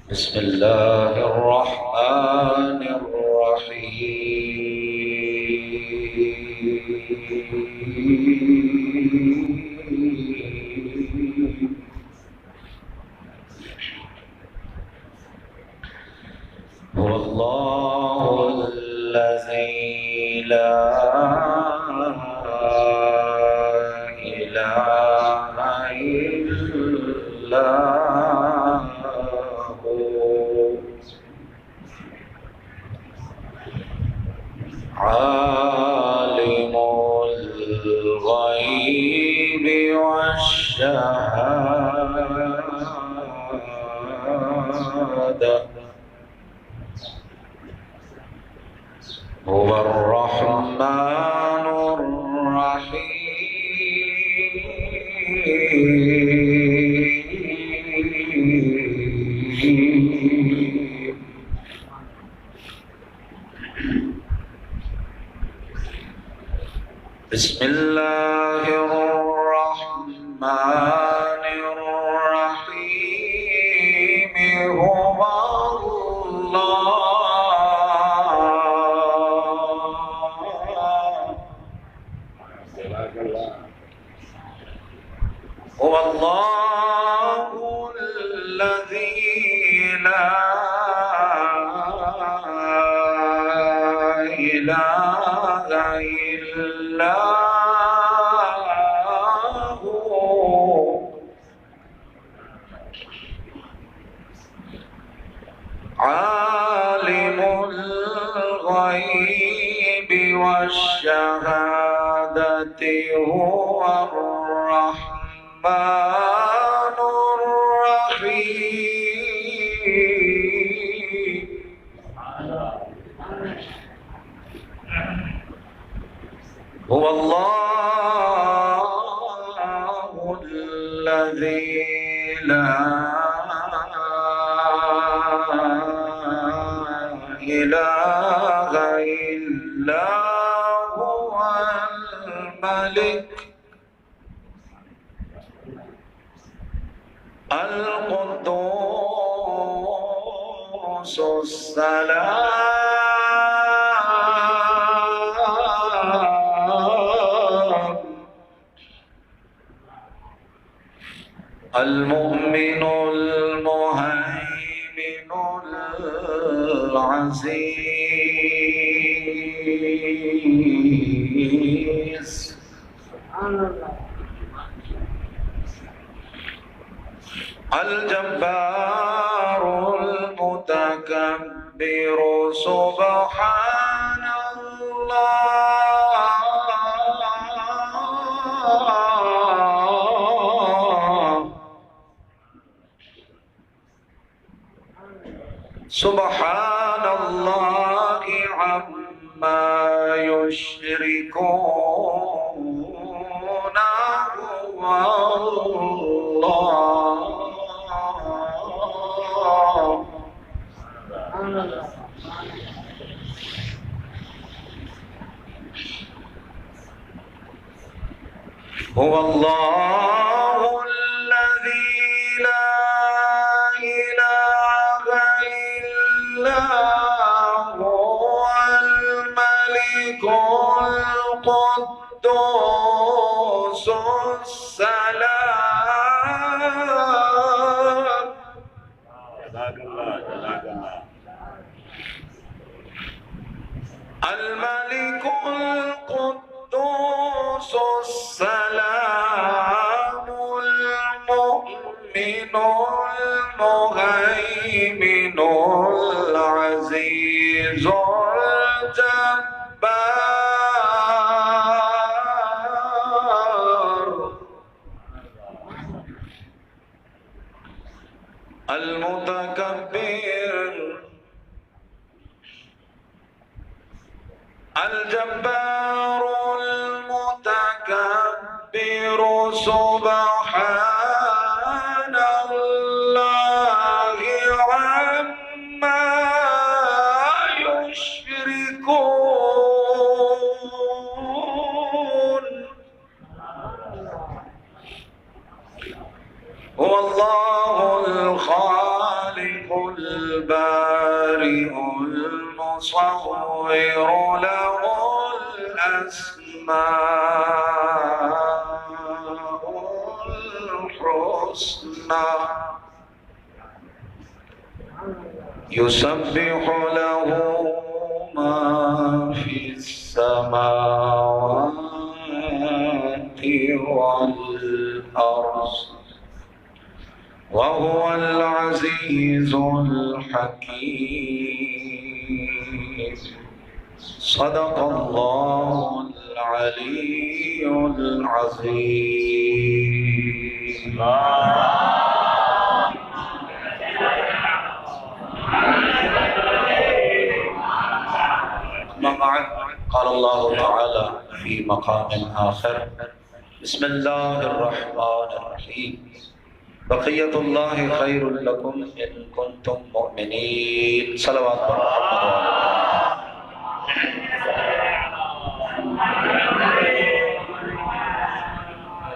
بسم الله الرحمن الرحيم. هو الله الذي لا إله إلا عالم الغيب والشهادة هو الرحمن الرحيم. بسم الله الرحمن الرحيم. هو الله الذي لا إله إلا هو عالم الغيب والشهادة هو الرحمن الرحيم. هو الله الذي لا إله إلا هو الملك القدوس السلام المؤمن المهيمن العزيز الجبار المتكبر سبحان الله سبحان الله عما يشركون. هو الله الذي لا إله إلا هو الملك القدوس السلام الملك القدوس السلام المؤمن المهيمن العزيز الجبار المتكبر الجبار المتكبر سبحان الله عما يشركون. هو الله الخالق البارئ المصور له الأسماء الحسنى يسبح له ما في السماوات والأرض وهو العزيز الحكيم صدق الله العلي العظيم. قال الله تعالى في مقام آخر بسم الله الرحمن الرحيم بقية الله خير لكم إن كنتم مؤمنين. صلوات محمد.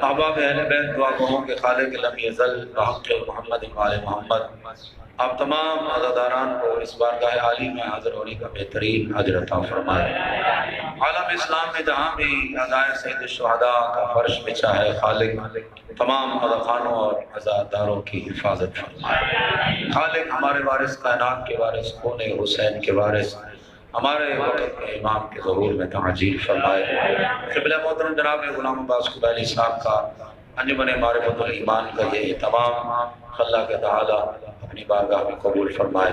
احباب اہل بیت دعا گووں کے خالق لم یزل بحق محمد وآل محمد آپ تمام عزاداران کو اس بارگاہ عالی میں حاضر ہونے کا بہترین اجر عطا فرمائے. عالم اسلام میں جہاں بھی عزائے سید الشہداء کا فرش بچھا ہے خالق تمام عزاخانوں اور عزاداروں کی حفاظت فرمائے. خالق ہمارے وارث کائنات کے وارث کون حسین کے وارث ہمارے وقت کے امام کے ظہور میں تعجیل فرمائے. قبلہ محترم جناب غلام عباس قبیلی صاحب کا انجمن معرفت الایمان کا یہ تمام اللہ کے تعالی اپنی بارگاہ میں قبول فرمائے.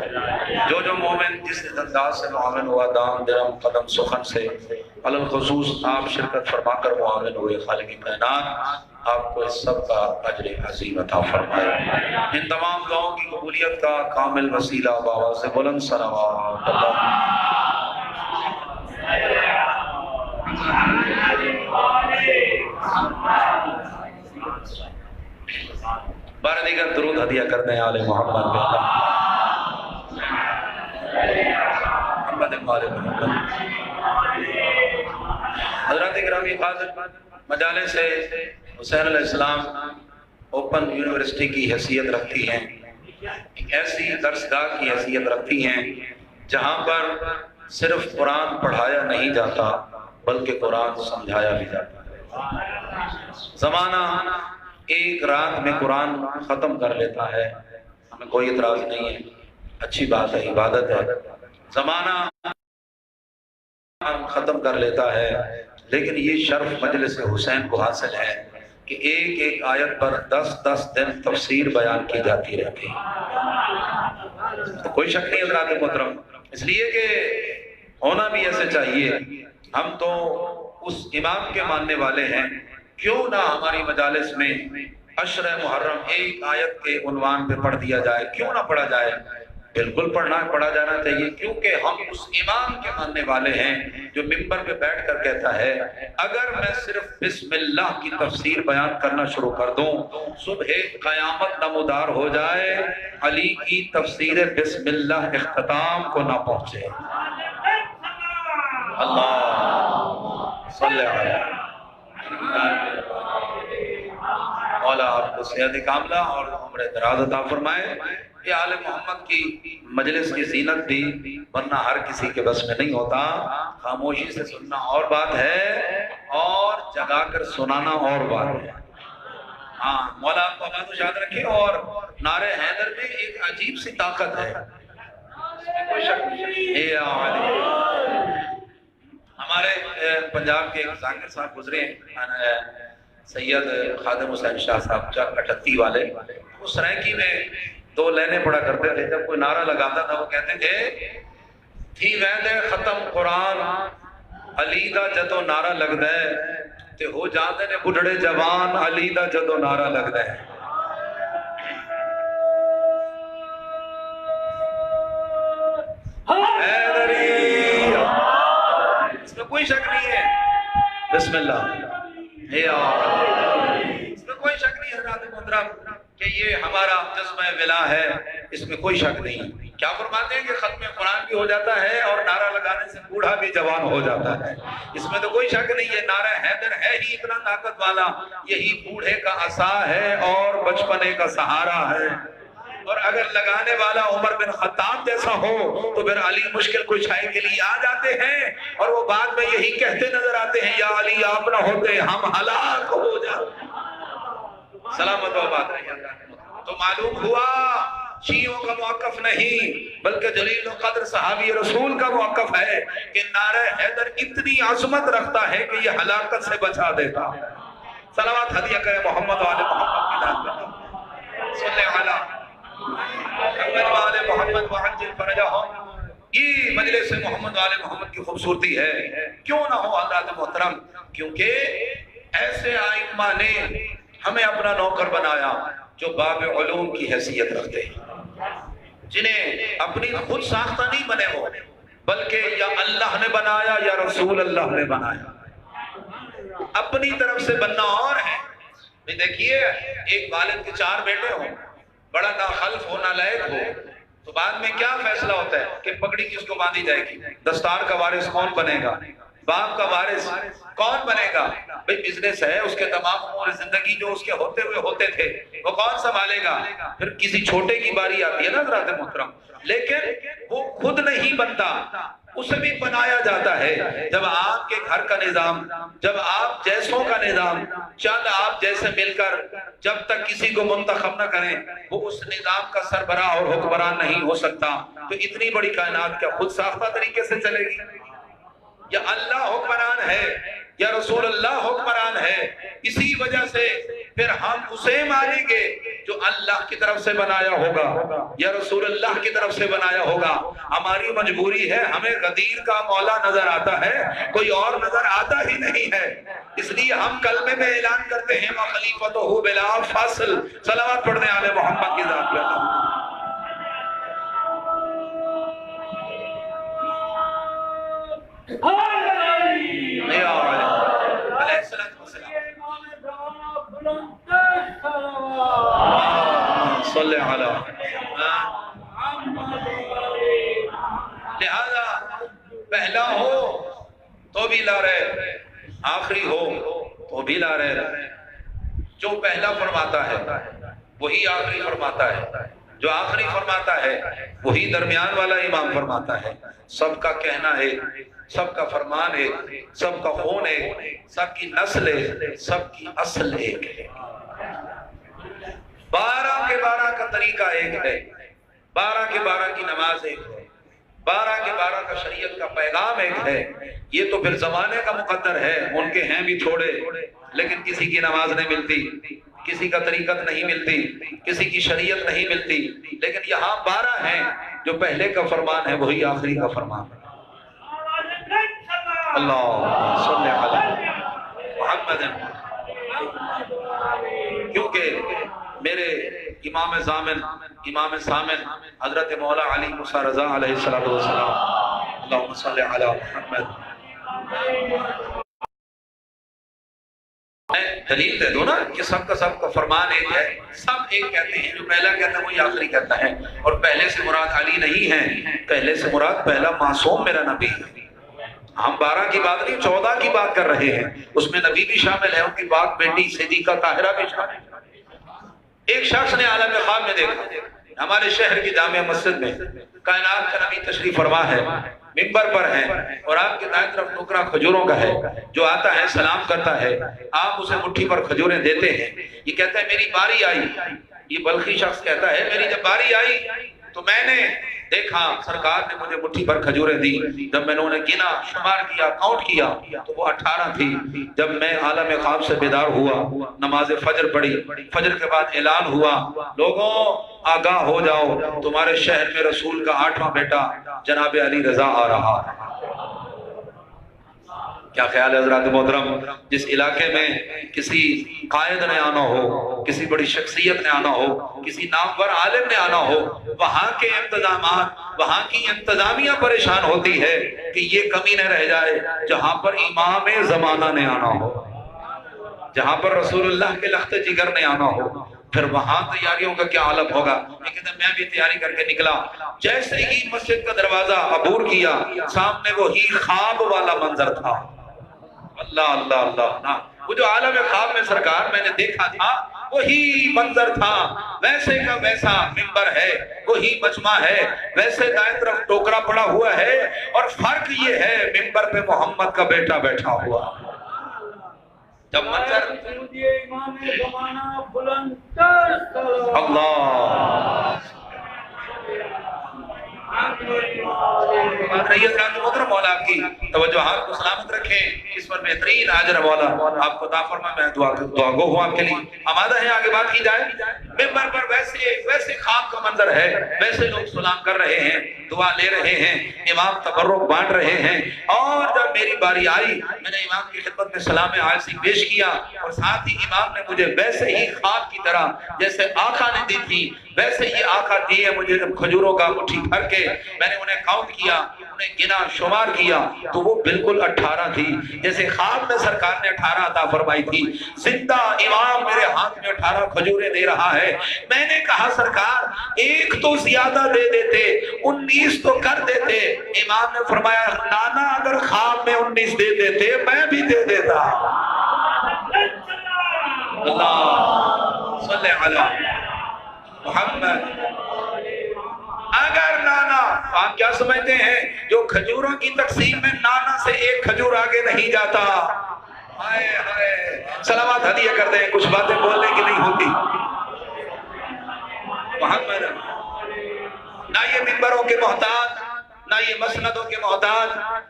جو مومن جس انداز سے معاون ہوا دام درم قدم سخن سے علی الخصوص آپ شرکت فرما کر معاون ہوئے خالق کائنات آپ کو اس سب کا اجر عظیم عطا فرمائے. ان تمام دعاؤں کی قبولیت کا کامل وسیلہ بآواز بلند صلوات اللہ بار دیگر درود ہدیہ کرتے ہیں آل محمد محمد محمد. حضرات گرامی حاضر مجالس سے حسین علیہ السلام اوپن یونیورسٹی کی حیثیت رکھتی ہیں، ایک ایسی درسگاہ کی حیثیت رکھتی ہیں جہاں پر صرف قرآن پڑھایا نہیں جاتا بلکہ قرآن سمجھایا بھی جاتا ہے. زمانہ ایک رات میں قرآن ختم کر لیتا ہے، ہمیں کوئی اعتراض نہیں ہے، اچھی بات ہے، عبادت ہے. زمانہ ختم کر لیتا ہے لیکن یہ شرف مجلس حسین کو حاصل ہے کہ ایک ایک آیت پر 10 دن تفسیر بیان کی جاتی رہتی ہے. تو کوئی شک نہیں حضرات محترم، اس لیے کہ ہونا بھی ایسے چاہیے. ہم تو اس امام کے ماننے والے ہیں، کیوں نہ ہماری مجالس میں عشر محرم ایک آیت کے عنوان پہ پڑھ دیا جائے، کیوں نہ پڑھا جائے؟ بالکل پڑھا جانا چاہیے، کیونکہ ہم اس امام کے ماننے والے ہیں جو ممبر پہ بیٹھ کر کہتا ہے اگر میں صرف بسم اللہ کی تفسیر بیان کرنا شروع کر دوں صبح قیامت نمودار ہو جائے علی کی تفسیر بسم اللہ اختتام کو نہ پہنچے. اللہ صلی علیہ مولا آپ کو صحت کاملہ اور عمر دراز عطا فرمائے. یہ آل محمد کی مجلس کی زینت بھی ورنہ ہر کسی کے بس میں نہیں ہوتا. خاموشی سے سننا اور بات ہے اور جگا کر سنانا اور بات ہے. ہاں مولا آپ کو بات یاد رکھے. اور نعرہ حیدر میں ایک عجیب سی طاقت ہے، کوئی شک نہیں. ہمارے پنجاب کے ایک ذاکر صاحب گزرے ہیں، سید خادم حسین شاہ صاحب 38 والے، وہ سرائکی میں 2 لائنیں پڑھا کرتے تھے. جب کوئی نعرہ لگاتا تھا وہ کہتے تھے تھی ویندے ختم قرآن علی دا جدو نعرہ لگ دے تے ہو جاندے نے بڑھڑے جوان علی دا جدو نعرہ لگ دے. اس میں کوئی شک نہیں ہے. بسم اللہ. اس میں کوئی شک نہیں حضرات محترم کہ یہ ہمارا جذبہ ولا ہے، اس میں کوئی شک نہیں. کیا فرماتے ہیں کہ ختم قرآن بھی ہو جاتا ہے اور نعرہ لگانے سے بوڑھا بھی جوان ہو جاتا ہے. اس میں تو کوئی شک نہیں ہے. نعرہ حیدر ہے ہی اتنا طاقت والا، یہی بوڑھے کا عصا ہے اور بچپنے کا سہارا ہے. اور اگر لگانے والا عمر بن خطاب جیسا ہو تو پھر علی مشکل کشائی کے لیے آ جاتے ہیں اور وہ بعد میں یہی کہتے نظر آتے ہیں یا علی آپ نہ ہوتے ہم ہلاک ہو جاتے۔ سلامت و آباد رہیے۔ تو معلوم ہوا شیعوں کا موقف نہیں بلکہ جلیل القدر صحابی رسول کا موقف ہے کہ نعرہ حیدر اتنی عظمت رکھتا ہے کہ یہ ہلاکت سے بچا دیتا۔ صلوات ہدیہ کرے محمد و آل محمد کی ذات پر صلی علی محمد و آل محمد وعجل فرجہم۔ یہ مجلس محمد و آل محمد کی خوبصورتی ہے، کیوں نہ ہو حضرات محترم، کیونکہ ایسے ائمہ نے ہمیں اپنا نوکر بنایا جو باب علوم کی حیثیت رکھتے ہیں، جنہیں اپنی خود ساختہ نہیں بنے ہو بلکہ یا اللہ نے بنایا یا رسول اللہ نے بنایا، اپنی طرف سے بننا اور ہے۔ دیکھیے ایک والد کے 4 بیٹے ہوں، بڑا ناخلف ہو نالائق ہو تو بعد میں کیا فیصلہ ہوتا ہے کہ پگڑی کس کو باندھی جائے گی، دستار کا وارث کون بنے گا، باپ کا وارث کون بنے گا؟ بھئی بزنس ہے، اس کے تمام امور زندگی جو اس کے ہوتے ہوئے ہوتے تھے وہ کون سنبھالے گا؟ پھر کسی چھوٹے کی باری آتی ہے نا حضرات محترم، لیکن وہ خود نہیں بنتا، اسے بھی بنایا جاتا ہے۔ جب آپ کے گھر کا نظام، جب آپ جیسوں کا نظام، چند آپ جیسے مل کر جب تک کسی کو منتخب نہ کریں وہ اس نظام کا سربراہ اور حکمران نہیں ہو سکتا، تو اتنی بڑی کائنات کیا خود ساختہ طریقے سے چلے گی؟ یا اللہ حکمران ہے یا رسول اللہ حکمران ہے، اسی وجہ سے پھر ہم اسے مانیں گے جو اللہ کی طرف سے بنایا ہوگا یا رسول اللہ کی طرف سے بنایا ہوگا۔ ہماری مجبوری ہے، ہمیں غدیر کا مولا نظر آتا ہے، کوئی اور نظر آتا ہی نہیں ہے، اس لیے ہم کلمے میں اعلان کرتے ہیں وَخَلِيفَتُهُ بِلَا فَصْلٍ۔ صلوات پڑھنے آل محمد کی ذات پہ۔ صلی علی لہذا پہلا ہو تو بھی لا رہے، آخری ہو تو بھی لا رہے، جو پہلا فرماتا ہے وہی آخری فرماتا ہے، جو آخری فرماتا ہے وہی درمیان والا امام فرماتا ہے۔ سب کا کہنا ایک، سب کا فرمان ایک، سب کا خون ایک، سب کی نسل ایک، سب کی اصل ایک ہے۔ 12 کے 12 کا طریقہ ایک ہے، 12 کے 12 کی نماز ایک ہے، 12 کے 12 کا شریعت کا پیغام ایک ہے۔ یہ تو پھر زمانے کا مقدر ہے، ان کے ہیں بھی تھوڑے، لیکن کسی کی نماز نہیں ملتی، کسی کا طریقت نہیں ملتی، کسی کی شریعت نہیں ملتی، لیکن یہاں 12 ہیں، جو پہلے کا فرمان ہے وہی آخری کا فرمان ہے۔ اللہ صلی علی محمد۔ کیونکہ میرے امام زامن، امام سامن حضرت مولا علی موسیٰ رضا علیہ السلام، اللہم صلی علی محمد۔ میں دلیل دے دو نا کہ سب کا فرمان ایک ہے، سب ایک کہتے ہیں، جو پہلا کہتا ہے وہی آخری کہتا ہے، اور پہلے سے مراد علی نہیں ہے، پہلے سے مراد پہلا معصوم میرا نبی ہے۔ ہم 12 کی بات نہیں 14 کی بات کر رہے ہیں، اس میں نبی بھی شامل ہے، ان کی پاک بیٹی صدیقہ طاہرہ بھی شامل ہے۔ ایک شخص نے عالم خواب میں دیکھا، ہمارے شہر کی جامع مسجد میں کائنات کا نبی تشریف فرما ہے، منبر پر ہے، اور آپ کے دائیں طرف ٹوکرا کھجوروں کا ہے، جو آتا ہے سلام کرتا ہے، آپ اسے مٹھی پر کھجوریں دیتے ہیں، یہ کہتا ہے میری باری آئی، یہ بلخی شخص کہتا ہے میری جب باری آئی تو میں نے دیکھا سرکار نے مجھے مٹھی پر کھجوریں دی، جب میں نے انہیں گنا، شمار کیا، کاؤنٹ کیا تو وہ 18 تھی۔ جب میں عالم خواب سے بیدار ہوا، نماز فجر پڑھی، فجر کے بعد اعلان ہوا، لوگوں آگاہ ہو جاؤ، تمہارے شہر میں رسول کا 8واں بیٹا جناب علی رضا آ رہا ہے۔ کیا خیال ہے حضرات محترم؟ جس علاقے میں کسی قائد نے آنا ہو، کسی بڑی شخصیت نے آنا ہو، کسی نامور عالم نے آنا ہو، وہاں کے انتظامات، وہاں کی انتظامیہ پریشان ہوتی ہے کہ یہ کمی نہ رہ جائے جہاں پر امام زمانہ نے آنا ہو، جہاں پر رسول اللہ کے لخت جگر نے آنا ہو، پھر وہاں تیاریوں کا کیا عالم ہوگا۔ لیکن میں بھی تیاری کر کے نکلا، جیسے ہی مسجد کا دروازہ عبور کیا، سامنے وہی خواب والا منظر تھا۔ اللہ اللہ اللہ، وہ جو عالم خواب میں سرکار میں نے دیکھا تھا وہی منظر تھا، ویسے کا ویسا ممبر ہے، وہی مجمع ہے، ویسے دائیں طرف ٹوکرا پڑا ہوا ہے، اور فرق یہ ہے ممبر پہ محمد کا بیٹا بیٹھا ہوا۔ جب منظر اللہ محترم، مولا آپ کی توجہات کو سلامت رکھیں، اس پر بہترین اجر مولا آپ کو عطا فرمائے۔ میں دعا گو ہوں آپ کے لیے، آمادہ ہیں آگے بات کی جائے۔ ممبر پر ویسے خواب کا منظر ہے، ویسے لوگ سلام کر رہے ہیں، دعا لے رہے ہیں، امام تبرک بانٹ رہے ہیں، اور جب میری باری آئی میں نے امام کی خدمت میں سلام عاجزی پیش کیا، اور ساتھ ہی امام نے مجھے ویسے ہی خواب کی طرح جیسے آقا نے دی تھی ویسے ہی آقا دیے مجھے کھجوروں کا مٹھی بھر کے، میں نے انہیں کاؤنٹ کیا، انہیں گنا شمار کیا تو وہ بالکل 18 تھی، جیسے خواب میں سرکار نے 18 عطا فرمائی تھی۔ زندہ امام میرے ہاتھ میں 18 کھجوریں دے رہا ہے۔ میں نے کہا سرکار ایک تو زیادہ دے دیتے، 19 تو کر دیتے۔ امام نے فرمایا نانا اگر خواب میں 19 دے دیتے میں بھی دے دیتا۔ اللہ صلی علی محمد۔ اگر نانا، آپ کیا سمجھتے ہیں جو کھجوروں کی تقسیم میں نانا سے ایک کھجور آگے نہیں جاتا؟ ہائے ہائے، سلامات ہدیہ کر دیں، کچھ باتیں بولنے کی نہیں ہوتی۔ محمد، نہ یہ ممبروں کے محتاج، نہ یہ مسندوں کے محتاج،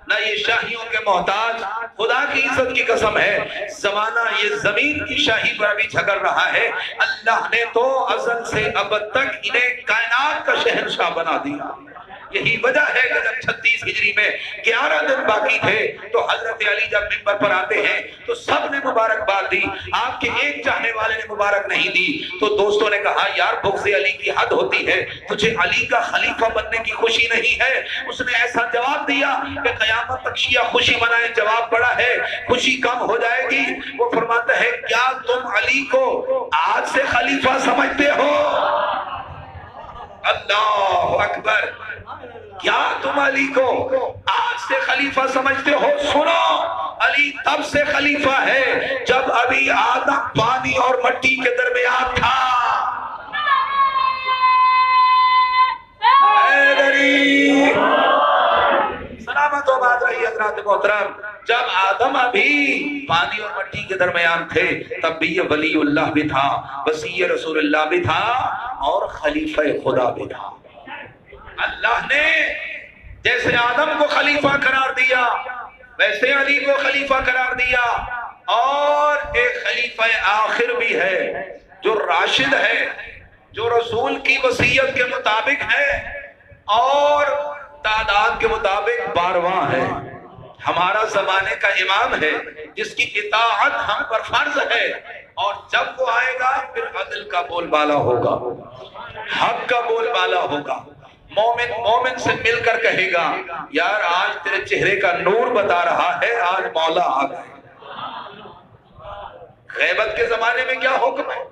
نہ یہ شاہیوں کے محتاج، خدا کی عزت کی قسم ہے زمانہ یہ زمین کی شاہی پر ابھی جھگڑ رہا ہے، اللہ نے تو ازل سے ابد تک انہیں کائنات کا شہنشاہ بنا دیا۔ یہی وجہ ہے کہ جب 36 ہجری میں 11 دن باقی تھے تو حضرت علی جب ممبر پر آتے ہیں تو سب نے مبارکباد دی، آپ کے ایک چاہنے والے نے مبارک نہیں دی۔ تو دوستوں نے کہا یار بغض علی کی حد ہوتی ہے، تجھے علی کا خلیفہ بننے کی خوشی نہیں ہے؟ اس نے ایسا جواب دیا کہ قیامت تک شیعہ خوشی منائے، جواب بڑا ہے، خوشی کم ہو جائے گی۔ وہ فرماتا ہے کیا تم علی کو آج سے خلیفہ سمجھتے ہو؟ اللہ اکبر، کیا تم علی کو آج سے خلیفہ سمجھتے ہو؟ سنو، علی تب سے خلیفہ ہے جب ابھی آدم پانی اور مٹی کے درمیان تھا۔ سلامت و باد رہی حضرات محترم، جب آدم ابھی پانی اور مٹی کے درمیان تھے تب بھی یہ ولی اللہ بھی تھا، وصی رسول اللہ بھی تھا، اور خلیفہ خدا بھی تھا۔ اللہ نے جیسے آدم کو خلیفہ قرار دیا ویسے علی کو خلیفہ قرار دیا، اور ایک خلیفہ آخر بھی ہے جو راشد ہے، جو رسول کی وصیت کے مطابق ہے اور تعداد کے مطابق 12واں ہے، ہمارا زمانے کا امام ہے جس کی اطاعت ہم پر فرض ہے، اور جب وہ آئے گا پھر عدل کا بول بالا ہوگا، حق کا بول بالا ہوگا، مومن سے مل کر کہے گا یار آج تیرے چہرے کا نور بتا رہا ہے آج مولا آ گئے۔ غیبت کے زمانے میں کیا حکم ہے؟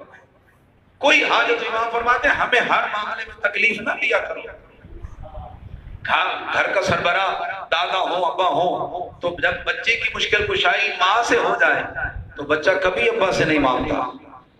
کوئی حاجت، امام فرماتے ہیں ہمیں ہر معاملے میں تکلیف نہ دیا کرو۔ گھر کا سربراہ دادا ہو ابا ہو تو جب بچے کی مشکل کشائی ماں سے ہو جائے تو بچہ کبھی ابا سے نہیں مانگتا۔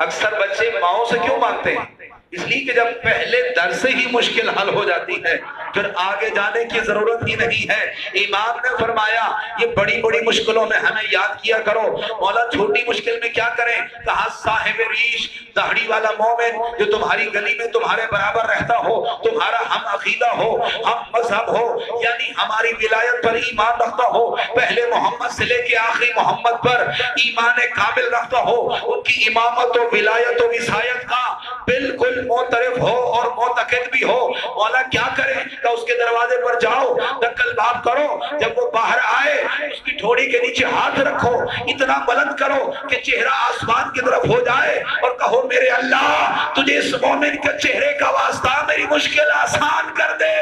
اکثر بچے ماؤں سے کیوں مانگتے ہیں؟ اس لیے کہ جب پہلے در سے ہی مشکل حل ہو جاتی ہے پھر آگے جانے کی ضرورت ہی نہیں ہے۔ امام نے فرمایا یہ بڑی بڑی مشکلوں میں ہمیں یاد کیا کرو، مولا چھوٹی مشکل میں کیا کریں؟ کہا صاحب ریش، داڑھی والا مومن جو تمہاری گلی میں تمہارے برابر رہتا ہو، تمہارا ہم عقیدہ ہو، ہم مذہب ہو، یعنی ہماری ولایت پر ایمان رکھتا ہو، پہلے محمد سے لے کے آخری محمد پر ایمان کامل رکھتا ہو، ان کی امامت و ولایت و وصایت کا بالکل معترف ہو اور معتقد بھی ہو، مولا کیا کرے؟ کہ اس کے دروازے پر جاؤ، دکل باب کرو، جب وہ باہر آئے اس کی ٹھوڑی کے نیچے ہاتھ رکھو، اتنا بلند کرو کہ چہرہ آسمان کی طرف ہو جائے، اور کہو میرے اللہ تجھے اس مومن کے چہرے کا واسطہ میری مشکل آسان کر دے۔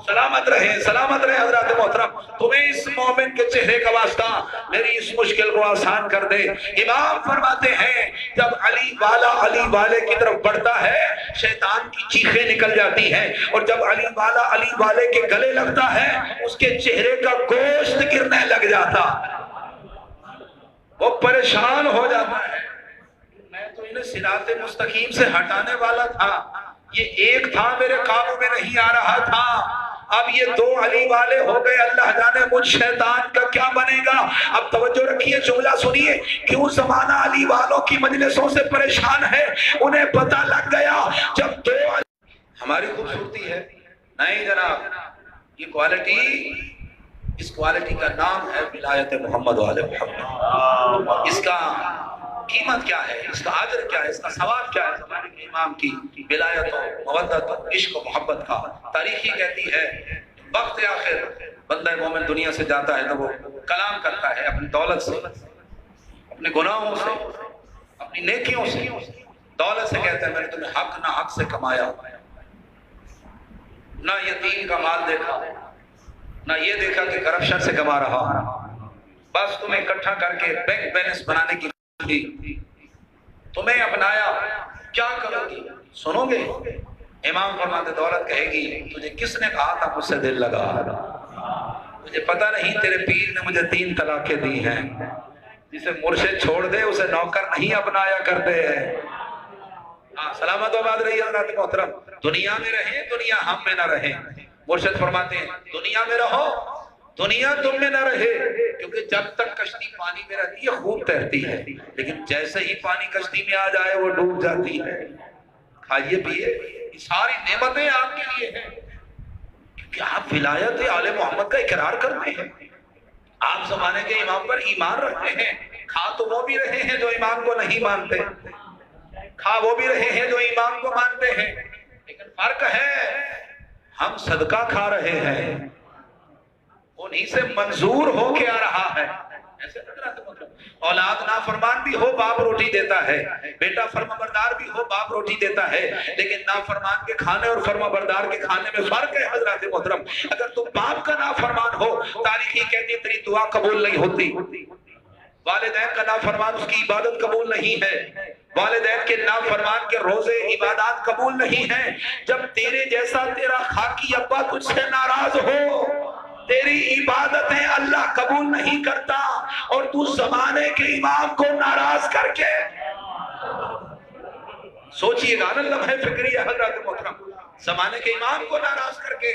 سلامت رہے حضرات محترم، تمہیں اس مومن کے چہرے کا واسطہ میری اس مشکل کو آسان کر دے۔ امام فرماتے ہیں جب علی والے کی طرف بڑھتا ہے شیطان کی چیخیں نکل جاتی ہیں، اور جب علی والے کے گلے لگتا ہے اس کے چہرے کا گوشت گرنے لگ جاتا، وہ پریشان ہو جاتا ہے۔ تو انہیں صراط مستقیم سے ہٹانے والا تھا، یہ ایک تھا میرے قابو میں نہیں آ رہا تھا، اب یہ دو علی والے ہو گئے، اللہ جانے مجھ شیطان کا کیا بنے گا۔ اب توجہ رکھیے، جملہ سنیے، کیوں زمانہ علی والوں کی مجلسوں سے پریشان ہے، انہیں پتہ لگ گیا جب دو ہماری خوبصورتی ہے، نہیں جناب، یہ کوالٹی، اس کوالٹی کا نام ہے ولایت محمد والے محمد۔ اس کا قیمت کیا ہے، اس کا اجر کیا ہے، اس کا ثواب کیا ہے؟ زمانے کے امام کی ولایت و مودت و عشق و محبت کا تاریخ ہی کہتی ہے وقت آخر بندہ مومن دنیا سے جاتا ہے تو وہ کلام کرتا ہے اپنی دولت سے، اپنے گناہوں سے، اپنی نیکیوں سے، دولت سے کہتا ہے میں نے تمہیں حق نہ حق سے کمایا، نہ یتیم کا مال دیکھا، نہ یہ دیکھا کہ کرپشن سے کما رہا، بس تمہیں اکٹھا کر کے بینک بیلنس بنانے کی تمہیں اپنایا، کیا کرو گی؟ سنو گے؟ امام فرماتے دولت کہے گی تجھے کس نے کہا تھا مجھ سے دل لگا، مجھے پتہ نہیں تیرے پیر نے مجھے 3 طلاقیں دی ہیں، جسے مرشد چھوڑ دے اسے نوکر نہیں اپنایا کرتے ہیں۔ سلامت و آباد رہیے حضرات محترم، دنیا میں رہیں دنیا ہم میں نہ رہیں۔ مرشد فرماتے ہیں دنیا میں رہو دنیا تم میں نہ رہے، کیونکہ جب تک کشتی پانی میں رہتی ہے خوب تیرتی ہے، لیکن جیسے ہی پانی کشتی میں آ جائے وہ ڈوب جاتی ہے۔ کھائیے پیئے، یہ ساری نعمتیں آپ کے لیے ہیں کیونکہ آپ ولایت آل محمد کا اقرار کرتے ہیں، آپ زمانے کے امام پر ایمان رکھتے ہیں، کھا تو وہ بھی رہے ہیں جو امام کو نہیں مانتے، کھا وہ بھی رہے ہیں جو امام کو مانتے ہیں، لیکن فرق ہے ہم صدقہ کھا رہے ہیں، انہی سے منظور ہو کے آ رہا ہے۔ ایسے اولاد نافرمان بھی ہو باپ روٹی دیتا ہے، بیٹا فرما بردار بھی ہو باپ روٹی دیتا ہے، لیکن نافرمان کے کھانے اور فرما بردار کے کھانے میں فرق ہے حضرات محترم۔ اگر تم باپ کا نافرمان ہو تاریخی کہتی تیری دعا قبول نہیں ہوتی، والدین کا نافرمان اس کی عبادت قبول نہیں ہے، والدین کے نافرمان کے روزے عبادات قبول نہیں ہیں۔ جب تیرے جیسا تیرا خاکی ابا تجھ سے ناراض ہو، تیری عبادتیں اللہ قبول نہیں کرتا، اور تو زمانے کے امام کو ناراض کر کے سوچئے گا نا، لمحہ فکری ہے حضرات محترم، زمانے کے امام کو ناراض کر کے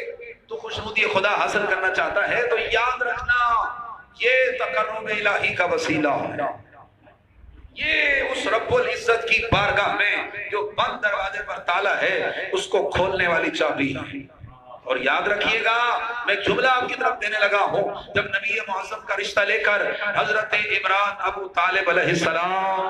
تو خوشنودی خدا حاصل کرنا چاہتا ہے، تو یاد رکھنا یہ تقرب الہی کا وسیلہ ہے، یہ اس رب العزت کی بارگاہ میں جو بند دروازے پر تالا ہے اس کو کھولنے والی چابی ہے۔ اور یاد رکھیے گا میں جملہ آپ کی طرف دینے لگا ہوں، جب نبی معظم کا رشتہ لے کر حضرت عمران ابو طالب علیہ السلام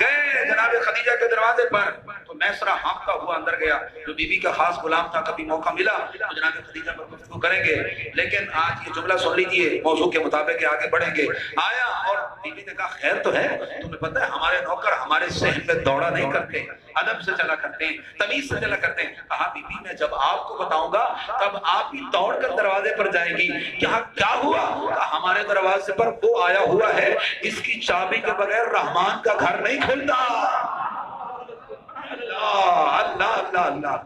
گئے جناب خدیجہ کے دروازے پر، تو میسرہ ہانپتا ہوا اندر گیا، جو بی بی کا خاص غلام تھا، کبھی موقع ملا تو جناب خدیجہ پر گفتگو کریں گے، لیکن آج یہ جملہ سن لیجئے، موضوع کے مطابق آگے بڑھیں گے۔ آیا اور بی بی نے کہا خیر تو ہے، تمہیں پتہ ہے ہمارے نوکر ہمارے صحن میں دوڑا نہیں کرتے، ادب سے چلا کرتے ہیں، تمیز سے چلا کرتے ہیں۔ کہا بی بی میں جب آپ کو بتاؤں گا تب آپ بھی دوڑ کر دروازے پر جائیں گی، کیا ہوا؟ کہا ہمارے دروازے پر وہ آیا ہوا ہے جس کی چابی کے بغیر رحمان کا گھر نہیں کھلتا۔ اللہ اللہ اللہ اللہ،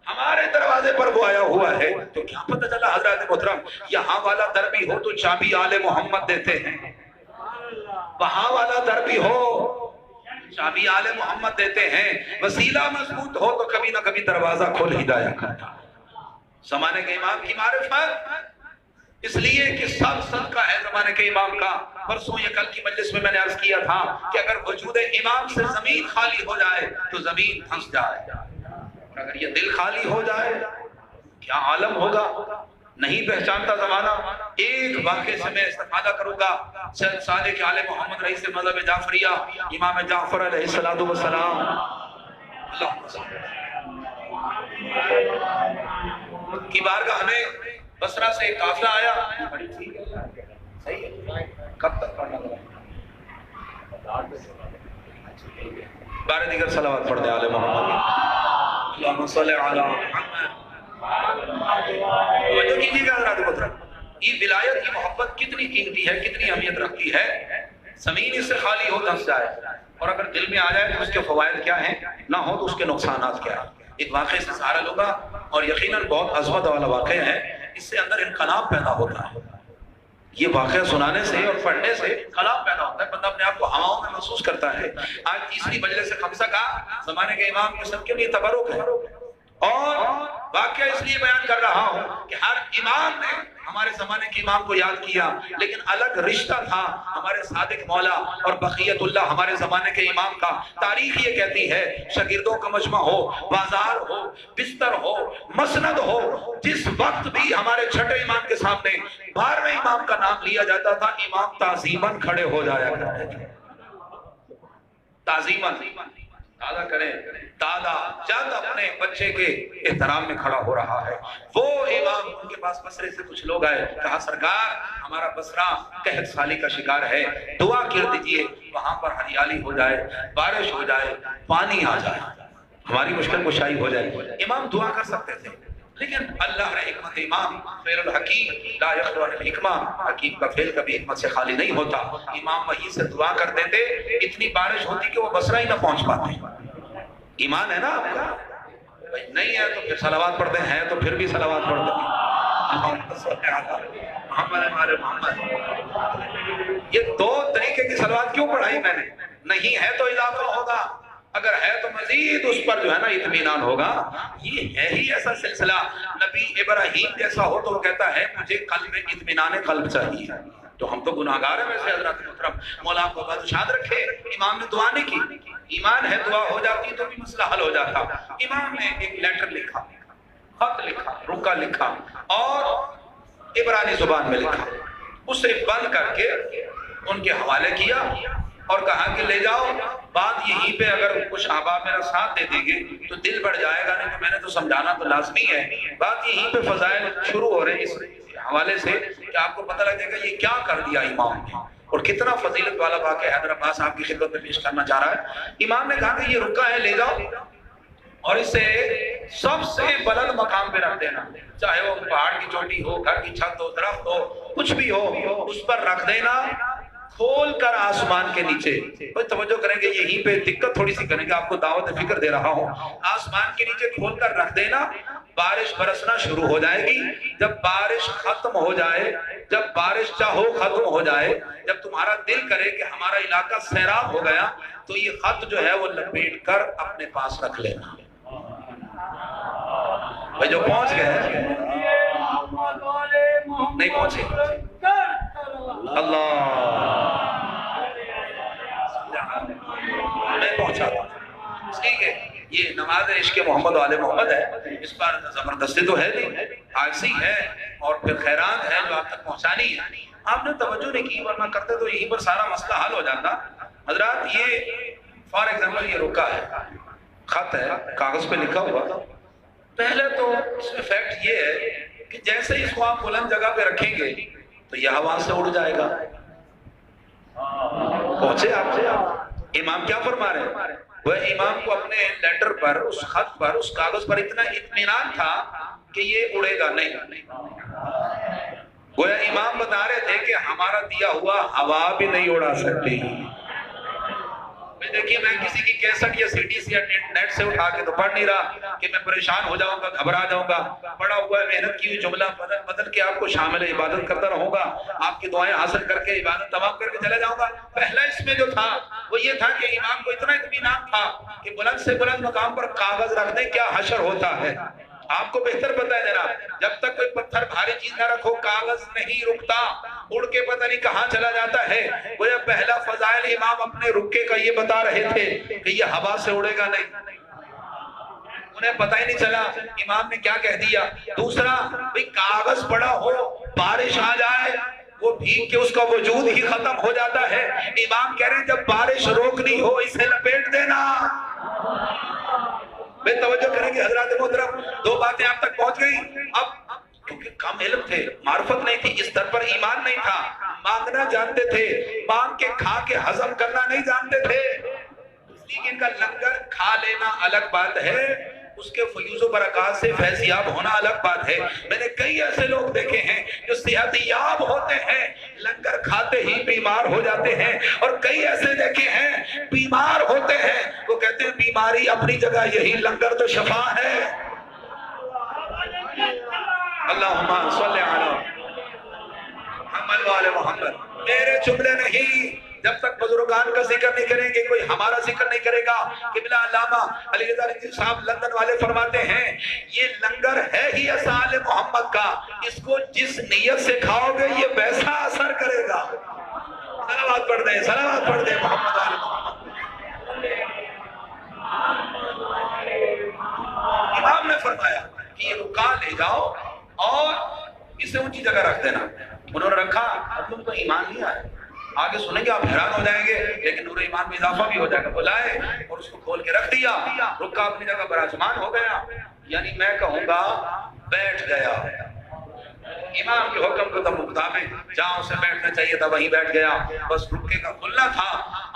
ہمارے دروازے پر وہ آیا ہوا ہے۔ تو کیا پتہ چلا حضرات محترم، یہاں والا در بھی ہو تو چابی آل محمد دیتے ہیں، وہاں والا در بھی ہو چابی آل محمد دیتے ہیں، وسیلہ مضبوط ہو تو کبھی نہ کبھی دروازہ کھول ہی جایا کرتا۔ زمانے کے امام کی معرفت اس لیے کہ سب صدقہ ہے زمانے کے امام کا۔ پرسوں یا کل کی مجلس میں نے عرض کیا تھا کہ اگر وجود امام سے زمین خالی ہو جائے تو زمین پھنس جائے، اور اگر یہ دل خالی ہو جائے کیا عالم ہوگا، نہیں پہچانتا زمانہ۔ ایک واقعے سے میں استفادہ کروں گا، صادق آل محمد رئیس مذہب جعفریہ امام جعفر علیہ السلام کی بارگاہ ہمیں بصرہ سے ایک قافلہ آیا، کب تک پڑھنا بارے دیگر صلوات پڑھ دیں آل محمد، اللہم صلی علی محمد۔ توجہ کیجیے گا حضرات محترم، یہ ولایت کی محبت کتنی قیمتی ہے، کتنی اہمیت رکھتی ہے۔ زمین اس سے خالی ہو دھنس جائے، اور اگر دل میں آ جائے تو اس کے فوائد کیا ہیں، نہ ہو تو اس کے نقصانات کیا ہیں۔ ایک واقعے سے سہارا لوں گا، اور یقیناً بہت عظمت والا واقعہ ہے، اس سے اندر انقلاب پیدا ہوتا ہے۔ یہ واقعہ سنانے سے اور پڑھنے سے کلام پیدا ہوتا ہے، بندہ اپنے آپ کو ہواؤں میں محسوس کرتا ہے۔ آج تیسری مجلس خمسہ کا زمانے کے امام کے سب کے لیے تبرک ہے، اور واقعہ اس لیے بیان کر رہا ہوں کہ ہر امام نے ہمارے زمانے کے امام کو یاد کیا، لیکن الگ رشتہ تھا ہمارے صادق مولا اور بقیت اللہ ہمارے زمانے کے امام کا۔ تاریخ یہ کہتی ہے شاگردوں کا مجمع ہو، بازار ہو، بستر ہو، مسند ہو، جس وقت بھی ہمارے چھٹے امام کے سامنے 12ویں امام کا نام لیا جاتا تھا، امام تعظیماً کھڑے ہو جایا کرتے تھے۔ تعظیماً، دادا کریں، دادا جد اپنے بچے کے احترام میں کھڑا ہو رہا ہے۔ وہ امام، ان کے پاس بصرے سے کچھ لوگ آئے، کہا سرکار ہمارا بصرہ قحط سالی کا شکار ہے، دعا کر دیجئے وہاں پر ہریالی ہو جائے، بارش ہو جائے، پانی آ جائے، ہماری مشکل کشائی ہو جائے۔ امام دعا کر سکتے تھے، لیکن اللہ نے حکمت امام، فعل الحکیم لا یخلو عن الحکمہ، حکیم کا فعل کبھی حکمت سے خالی نہیں ہوتا۔ امام وہیں سے دعا کر دیتے، اتنی بارش ہوتی کہ وہ بصرہ ہی نہ پہنچ پاتے۔ ایمان ہے نا آپ کا؟ نہیں ہے تو پھر صلوات پڑھتے ہیں، تو پھر بھی صلوات پڑھتے ہیں۔ محمد، یہ دو طریقے کی صلوات کیوں پڑھائی میں نے؟ نہیں ہے تو اضافہ ہوگا، اگر ہے تو مزید اس پر جو ہے نا اطمینان ہوگا۔ یہ ہے ہی ایسا سلسلہ، نبی ابراہیم جیسا ہو تو وہ کہتا ہے مجھے قلب میں اطمینان قلب چاہیے۔ تو ہم تو گناہگار ہیں ویسے حضرات محترم، مولا کو بادشاہ رکھے، امام نے دعا نہیں کی۔ ایمان ہے دعا ہو جاتی تو بھی مسئلہ حل ہو جاتا۔ امام نے ایک لیٹر لکھا، خط لکھا، رکا لکھا اور عبرانی زبان میں لکھا، اسے بند کر کے ان کے حوالے کیا اور کہا کہ لے جاؤ، بات یہیں پہ اگر کچھ احباب میرا ساتھ دے دیں گے تو دل بڑھ جائے گا، نہیں تو میں نے تو سمجھانا تو لازمی ہے۔ بات یہیں پہ فضائل شروع ہو رہے اس حوالے سے کہ آپ کو پتہ لگ جائے گا یہ کیا کر دیا امام نے اور کتنا فضیلت والا واقعہ حیدر عباس آپ کی خدمت میں پیش کرنا چاہ رہا ہے۔ امام نے کہا کہ یہ رکا ہے، لے جاؤ اور اسے سب سے بلند مقام پہ رکھ دینا، چاہے وہ پہاڑ کی چوٹی ہو، گھر کی چھت ہو، درخت ہو، کچھ بھی ہو، اس پر رکھ دینا، کھول کر آسمان کے نیچے۔ کوئی توجہ کریں گے، یہیں پہ دقت تھوڑی سی کریں گے، آپ کو دعوت فکر دے رہا ہوں۔ آسمان کے نیچے کھول کر رکھ دینا، بارش برسنا شروع ہو جائے گی۔ جب بارش ختم ہو جائے، جب بارش چاہو ختم ہو جائے، جب تمہارا دل کرے کہ ہمارا علاقہ سیراب ہو گیا، تو یہ خط جو ہے وہ لپیٹ کر اپنے پاس رکھ لینا۔ بھائی جو پہنچ گئے نہیں پہنچے، اللہ میں پہنچا تھا، ٹھیک ہے۔ یہ نماز عشق محمد والے محمد ہے، اس پر زبردستی تو ہے نہیں، عاجزی ہے اور پھر خیرات ہے جو آپ تک پہنچانی ہے۔ آپ نے توجہ نہیں کی، ورنہ کرتے تو یہیں پر سارا مسئلہ حل ہو جاتا۔ حضرات یہ فار ایگزامپل یہ رکا ہے، خط ہے، کاغذ پہ لکھا ہوا، پہلے تو اس میں فیکٹ یہ ہے کہ جیسے اس کو آپ بلند جگہ پہ رکھیں گے تو یہ ہوا سے اڑ جائے گا۔ پہنچے آپ سے؟ امام کیا فرما رہے ہیں؟ وہ امام کو اپنے لیٹر پر، اس خط پر، اس کاغذ پر اتنا اطمینان تھا کہ یہ اڑے گا نہیں۔ وہ امام بتا رہے تھے کہ ہمارا دیا ہوا ہوا بھی نہیں اڑا سکتی۔ دیکھیے میں کسی کی کیسٹ یا سی ڈی سی یا نیٹ سے اٹھا کے تو پڑھ نہیں رہا کہ میں پریشان ہو جاؤں گا، گھبرا جاؤں گا، پڑھا ہوا ہے، محنت کی ہوئی جملہ بدل بدل کے آپ کو شامل عبادت کرتا رہوں گا، آپ کی دعائیں حاصل کر کے عبادت تمام کر کے چلا جاؤں گا۔ پہلا اس میں جو تھا وہ یہ تھا کہ امام کو اتنا اطمینان تھا کہ بلند سے بلند مقام پر کاغذ رکھ دیں، کیا حشر ہوتا ہے آپ کو بہتر پتا ہے جناب۔ جب تک کوئی پتھر بھاری چیز نہ رکھو کاغذ نہیں رکتا، اڑ کے پتہ نہیں کہاں چلا جاتا ہے۔ وہ یہ پہلا فضائل امام اپنے رکے کا یہ بتا رہے تھے کہ یہ ہوا سے اڑے گا نہیں، انہیں پتہ ہی نہیں چلا امام نے کیا کہہ دیا۔ دوسرا بھئی کاغذ پڑا ہو، بارش آ جائے، وہ بھیگ کے اس کا وجود ہی ختم ہو جاتا ہے۔ امام کہہ رہے ہیں جب بارش روکنی ہو اسے لپیٹ دینا۔ بے توجہ کریں گے حضرات محترم، دو باتیں آپ تک پہنچ گئی۔ اب کیونکہ کم علم تھے، معرفت نہیں تھی، اس در پر ایمان نہیں تھا، مانگنا جانتے تھے، مانگ کے کھا کے ہضم کرنا نہیں جانتے تھے، اس لیے ان کا لنگر کھا لینا الگ بات ہے، اس کے فیوز و برکات سے فیضیاب ہونا الگ بات ہے۔ میں نے کئی ایسے لوگ دیکھے ہیں جو صحت یاب ہوتے ہیں، لنگر کھاتے ہی بیمار ہو جاتے ہیں، اور کئی ایسے دیکھے ہیں بیمار ہوتے ہیں، وہ کہتے ہیں بیماری اپنی جگہ، یہی لنگر تو شفا ہے۔ اللہم صلی علی، ہم محمد والے محمد، میرے جملے نہیں، جب تک بزرگان کا ذکر نہیں کریں گے کوئی ہمارا ذکر نہیں کرے گا۔ قبلہ علامہ علی رضا رضوی صاحب لندن والے فرماتے ہیں یہ لنگر ہے ہی آل محمد کا، اس کو جس نیت سے کھاؤ گے یہ ویسا اثر کرے گا۔ صلوات پڑھ دیں، صلوات پڑھ دیں محمد والے محمد۔ امام نے فرمایا کہ یہ رکا لے جاؤ اور اسے اونچی جگہ رکھ دینا۔ انہوں نے رکھا، اب تم کو ایمان نہیں آیا، آگے سنیں گے آپ حیران ہو جائیں گے، لیکن نور ایمان میں اضافہ بھی ہو جائے گا۔ بلائے اور اس کو کھول کے رکھ دیا، رکا اپنی جگہ براجمان ہو گیا، یعنی میں کہوں گا بیٹھ گیا۔ امام کے حکم کو تب مطابق جہاں اسے بیٹھنا چاہیے تھا وہیں بیٹھ گیا، بس رکے کا کھلنا تھا۔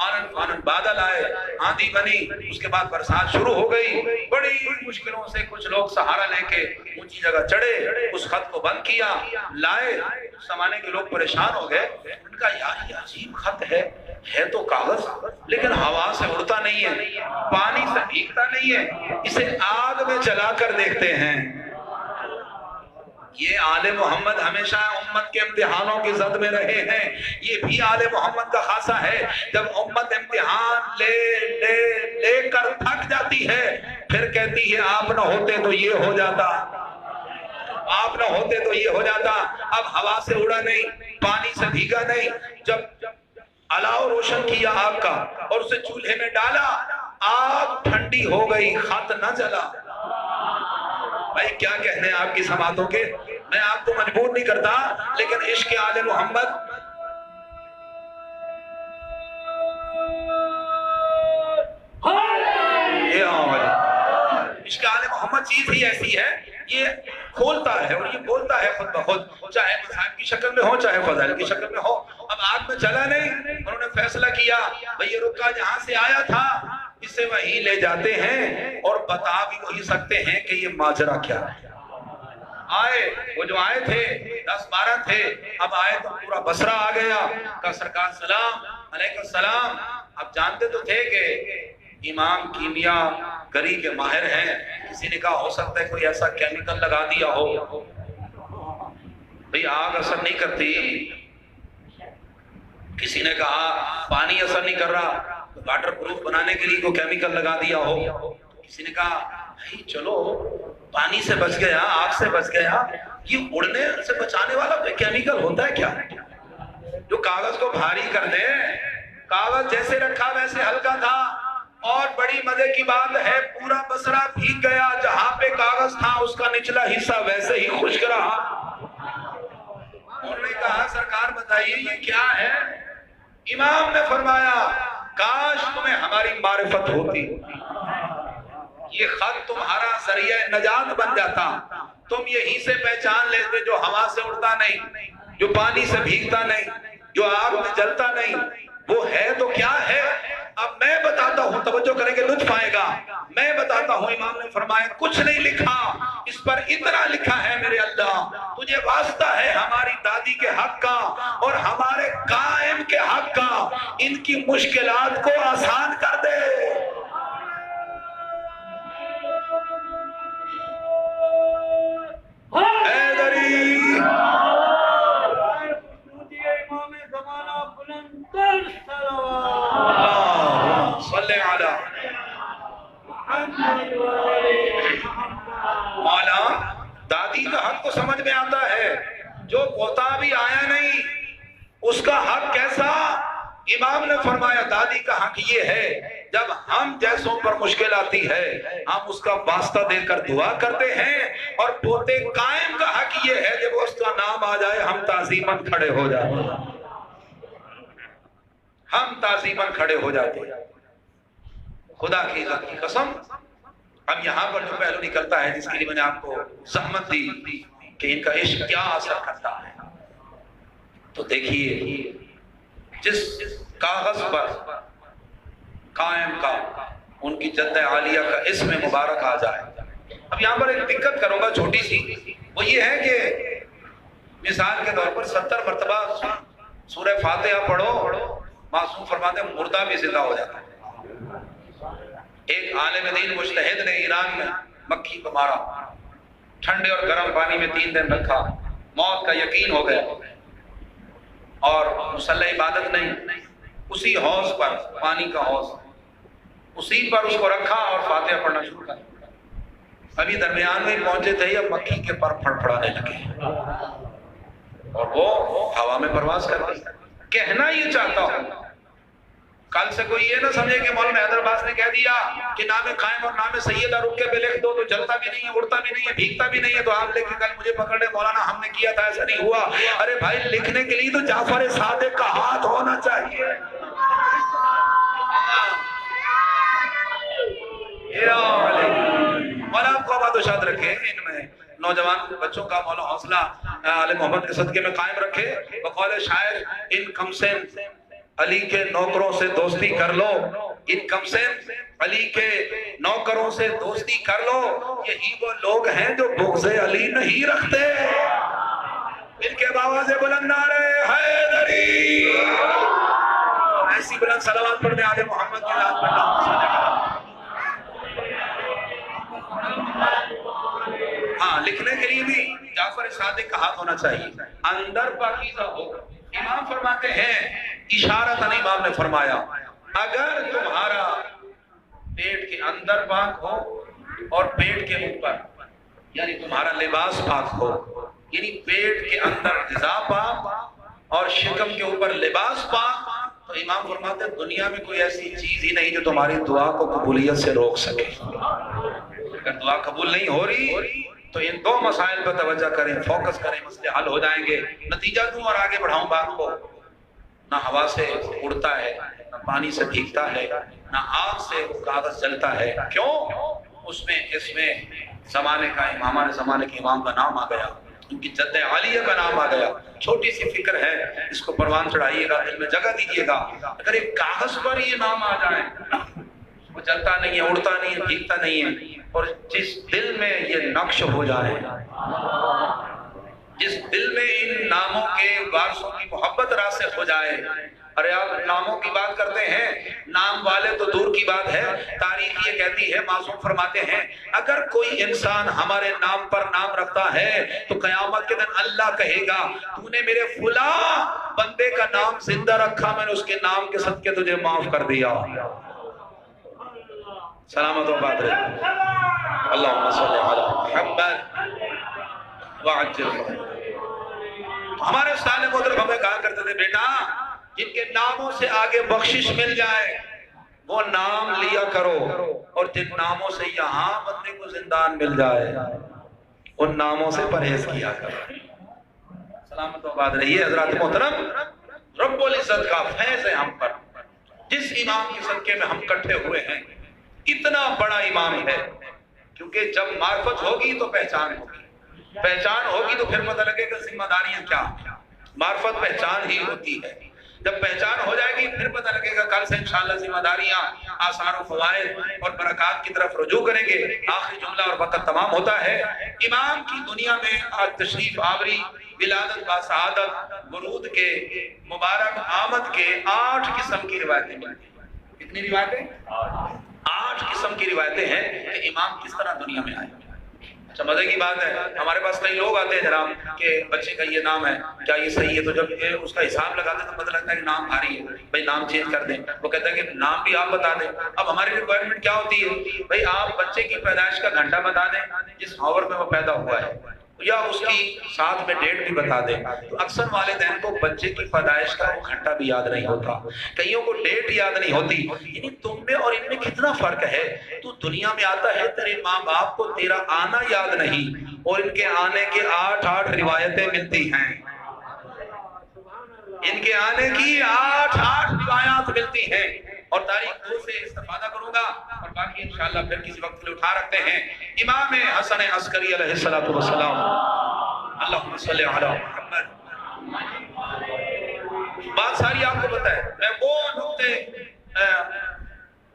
آنن فانن بادل آئے، آندھی بنی، اس کے بعد برسات شروع ہو گئی، بڑی مشکلوں سے کچھ لوگ سہارا لے کے اونچی جگہ چڑھے، اس خط کو بند کیا، لائے۔ اس زمانے کے لوگ پریشان ہو گئے، ان کا یار یہ عجیب خط ہے تو کاغذ لیکن ہوا سے اڑتا نہیں ہے، پانی سے بھیگتا نہیں ہے، اسے آگ میں جلا کر دیکھتے ہیں۔ یہ آل محمد ہمیشہ امت کے امتحانوں کی زد میں رہے ہیں، یہ بھی آل محمد کا خاصہ ہے۔ جب امت امتحان لے کر تھک جاتی ہے پھر کہتی ہے آپ نہ ہوتے تو یہ ہو جاتا، آپ نہ ہوتے تو یہ ہو جاتا۔ اب ہوا سے اڑا نہیں، پانی سے بھیگا نہیں، جب الاؤ روشن کیا آگ کا اور اسے چولہے میں ڈالا، آگ ٹھنڈی ہو گئی، خط نہ جلا۔ بھائی کیا کہنے ہیں آپ کی سماعتوں کے، میں آپ کو مجبور نہیں کرتا، لیکن عشق آل محمد عشق آل محمد چیز ہی ایسی ہے، یہ کھولتا ہے اور یہ بولتا ہے خود بخود، چاہے مصائب کی شکل میں ہو چاہے فضائل کی شکل میں ہو۔ اب آگ میں جلا نہیں، انہوں نے فیصلہ کیا بھئی یہ رکا جہاں سے آیا تھا اسے وہیں لے جاتے ہیں اور بتا بھی وہی سکتے ہیں کہ یہ ماجرا کیا ہے۔ آئے وہ جو آئے تھے 10-12 تھے، اب آئے تو پورا بصرہ آ گیا، کہا سرکار سلام علیکم السلام۔ اب جانتے تو تھے کہ امام کیمیا گری کے ماہر ہیں، کسی نے کہا ہو سکتا ہے کوئی ایسا کیمیکل لگا دیا ہو، بھئی آگ اثر نہیں کرتی، کسی نے کہا پانی اثر نہیں کر رہا، واٹر پروف بنانے کے لیے کوئی کیمیکل لگا دیا ہو، کسی نے کہا بھئی چلو پانی سے بچ گیا، آگ سے بچ گیا، یہ اڑنے سے بچانے والا کوئی کیمیکل ہوتا ہے کیا جو کاغذ کو بھاری کر دے؟ کاغذ جیسے رکھا ویسے ہلکا تھا، اور بڑی مزے کی بات ہے پورا بصرہ بھیگ گیا، جہاں پہ کاغذ تھا اس کا نچلا حصہ ویسے ہی خشک رہا۔ انہوں نے کہا سرکار بتائیے یہ کیا ہے؟ امام نے فرمایا کاش تمہیں ہماری معرفت ہوتی، یہ خط تمہارا ذریعہ نجات بن جاتا، تم یہیں سے پہچان لیتے جو ہوا سے اڑتا نہیں، جو پانی سے بھیگتا نہیں، جو آگ میں جلتا نہیں، وہ ہے تو کیا ہے؟ اب میں بتاتا ہوں، توجہ کریں گے لطف آئے گا، میں بتاتا ہوں۔ امام نے فرمایا کچھ نہیں لکھا، اس پر اتنا لکھا ہے میرے اللہ تجھے واسطہ ہے ہماری دادی کے حق کا اور ہمارے قائم کے حق کا، ان کی مشکلات کو آسان کر دے۔ مولا دادی کا حق تو سمجھ میں آتا ہے، جو پوتا بھی آیا نہیں اس کا حق کیسا؟ امام نے فرمایا دادی کا حق یہ ہے جب ہم جیسوں پر مشکل آتی ہے ہم اس کا واسطہ دے کر دعا کرتے ہیں، اور پوتے قائم کا حق یہ ہے جب اس کا نام آ جائے ہم تعظیماً کھڑے ہو جاتے ہیں، ہم تعظیماً کھڑے ہو جاتے ہیں۔ خدا کی قسم اب یہاں پر جو پہلو نکلتا ہے جس کے لیے میں نے آپ کو زحمت دی کہ ان کا عشق کیا اثر کرتا ہے، تو دیکھیے جس کاغذ پر قائم کا ان کی جد عالیہ کا اسم مبارک آ جائے۔ اب یہاں پر ایک دقت کروں گا چھوٹی سی، وہ یہ ہے کہ مثال کے طور پر 70 مرتبہ سورہ فاتحہ پڑھو، معصوم فرماتے ہیں مردہ بھی زندہ ہو جاتا ہے۔ ایک عالم دین مجتہد نے ایران میں مکھی کو مارا، ٹھنڈے اور گرم پانی میں 3 دن رکھا، موت کا یقین ہو گیا، اور مصلی عبادت نہیں، اسی حوض پر، پانی کا حوض، اسی پر اس کو رکھا اور فاتحہ پڑھنا شروع کر. ابھی درمیان میں پہنچے تھے اب مکھی کے پر پھڑپھڑانے لگے اور وہ ہوا میں پرواز کر گئی. کہنا یہ چاہتا ہوں کل سے کوئی یہ نہ سمجھے کہ مولانا حیدر عباس نے کہہ دیا کہ نام قائم اور نام سیدہ رکے پہ لکھ دو تو جلتا بھی نہیں ہے، اڑتا بھی نہیں ہے، بھیگتا بھی نہیں ہے، تو آپ لے کے کل مجھے پکڑ لے مولانا ہم نے کیا تھا ایسا نہیں ہوا. ارے بھائی لکھنے کے لیے تو جعفر صادق کا ہاتھ ہونا چاہیے. مولا آپ کو آباد و شاد رکھے، ان میں نوجوان بچوں کا مولا حوصلہ آل محمد کے صدقے میں قائم رکھے. بقول شاعر ان کمسن علی کے نوکروں سے دوستی کر لو، ان کمسن علی کے نوکروں سے دوستی کر لو، یہی وہ لوگ ہیں جو بغض علی نہیں رکھتے. ان کے آواز بلند نعرے حیدری، ایسی بلند صلوات پڑھنے آل محمد کی ذات پر اللہم. ہاں لکھنے کے لیے بھی جعفر صادق کا ہاتھ ہونا چاہیے، اندر پاکیزہ ہو. امام فرماتے ہیں، اشارتاً امام نے فرمایا اگر تمہارا پیٹ کے اندر پاک ہو اور پیٹ کے اوپر، یعنی تمہارا لباس پاک ہو، یعنی پیٹ کے اندر غذا پاک اور شکم کے اوپر لباس پاک، تو امام فرماتے ہیں دنیا میں کوئی ایسی چیز ہی نہیں جو تمہاری دعا کو قبولیت سے روک سکے. اگر دعا قبول نہیں ہو رہی تو ان دو مسائل پر توجہ کریں، فوکس کریں، مسئلے حل ہو جائیں گے. نتیجہ دوں اور آگے بڑھاؤں بات کو، نہ ہوا سے اڑتا ہے، نہ پانی سے بھیگتا ہے، نہ آگ سے کاغذ جلتا ہے. کیوں؟ اس میں زمانے کا امام زمانے کے امام کا نام آ گیا، ان کی جد عالیہ کا نام آ گیا. چھوٹی سی فکر ہے، اس کو پروان چڑھائیے گا، دل میں جگہ دیجیے گا. اگر ایک کاغذ پر یہ نام آ جائے، وہ جلتا نہیں ہے، اڑتا نہیں ہے، بھیگتا نہیں ہے، اور جس دل میں یہ نقش ہو جائے، جس دل میں ان ناموں کے وارثوں کی محبت راسخ ہو جائے. ارے آپ ناموں کی بات کرتے ہیں، نام والے تو دور کی بات ہے، تاریخ یہ کہتی ہے، معصوم فرماتے ہیں اگر کوئی انسان ہمارے نام پر نام رکھتا ہے تو قیامت کے دن اللہ کہے گا تو نے میرے فلاں بندے کا نام زندہ رکھا، میں نے اس کے نام کے صدقے تجھے معاف کر دیا. سلامت و بات رہے. اللہم صلی علی محمد وعجل. ہمارے استاد محترم ہمیں کہا کرتے تھے بیٹا جن کے ناموں سے آگے بخشش مل جائے وہ نام لیا کرو، اور جن ناموں سے یہاں بندے کو زندان مل جائے ان ناموں سے پرہیز کیا کرو. سلامت و بات رہیے. حضرات محترم، رب العزت کا فیض ہے ہم پر، جس امام کے صدقے میں ہم کٹھے ہوئے ہیں. اتنا بڑا امام ہے، کیونکہ جب معرفت ہوگی تو پہچان ہوگی، پہچان ہوگی تو پھر پتہ لگے کہ ذمہ داریاں کیا. معرفت پہچان ہی ہوتی ہے، جب پہچان ہو جائے گی پھر پتہ لگے گا کل سے انشاءاللہ ذمہ داریاں، آثار و فوائد اور برکات کی طرف رجوع کریں گے. آخری جملہ اور وقت تمام ہوتا ہے. امام کی دنیا میں آج تشریف آوری، ولادت با سعادت، ورود کے مبارک آمد کے 8 قسم کی روایتیں ملتی ہیں. کتنی روایتیں؟ 8 قسم کی روایتیں ہیں کہ امام کس طرح دنیا میں آئے. اچھا مزے کی بات ہے، ہمارے پاس کئی لوگ آتے ہیں جناب کہ بچے کا یہ نام ہے، کیا یہ صحیح ہے؟ تو جب اس کا حساب لگاتے ہیں تو پتہ لگتا ہے کہ نام بھاری ہے، بھائی نام چینج کر دیں. وہ کہتا ہے کہ نام بھی آپ بتا دیں. اب ہماری ریکوائرمنٹ کیا ہوتی ہے؟ بھائی آپ بچے کی پیدائش کا گھنٹہ بتا دیں جس ہاور میں وہ پیدا ہوا ہے، یا اس کی ساتھ میں ڈیٹ بھی بتا دیں. تو اکثر والدین کو بچے کی پیدائش کا وہ گھنٹہ بھی یاد نہیں ہوتا، کئیوں کو ڈیٹ یاد نہیں ہوتی. یعنی تم میں اور ان میں کتنا فرق ہے. تو دنیا میں آتا ہے، تیرے ماں باپ کو تیرا آنا یاد نہیں، اور ان کے آنے کے 8 روایتیں ملتی ہیں. ان کے آنے کی 8 روایات ملتی ہیں. اور تاریخ 2 سے استفادہ کروں گا اور باقی انشاءاللہ پھر کسی وقت کے لیے اٹھا رکھتے ہیں. امام حسن عسکری علیہ السلام، اللہم صلی علی محمد. بات ساری آپ کو پتہ ہے، میں وہ نقطے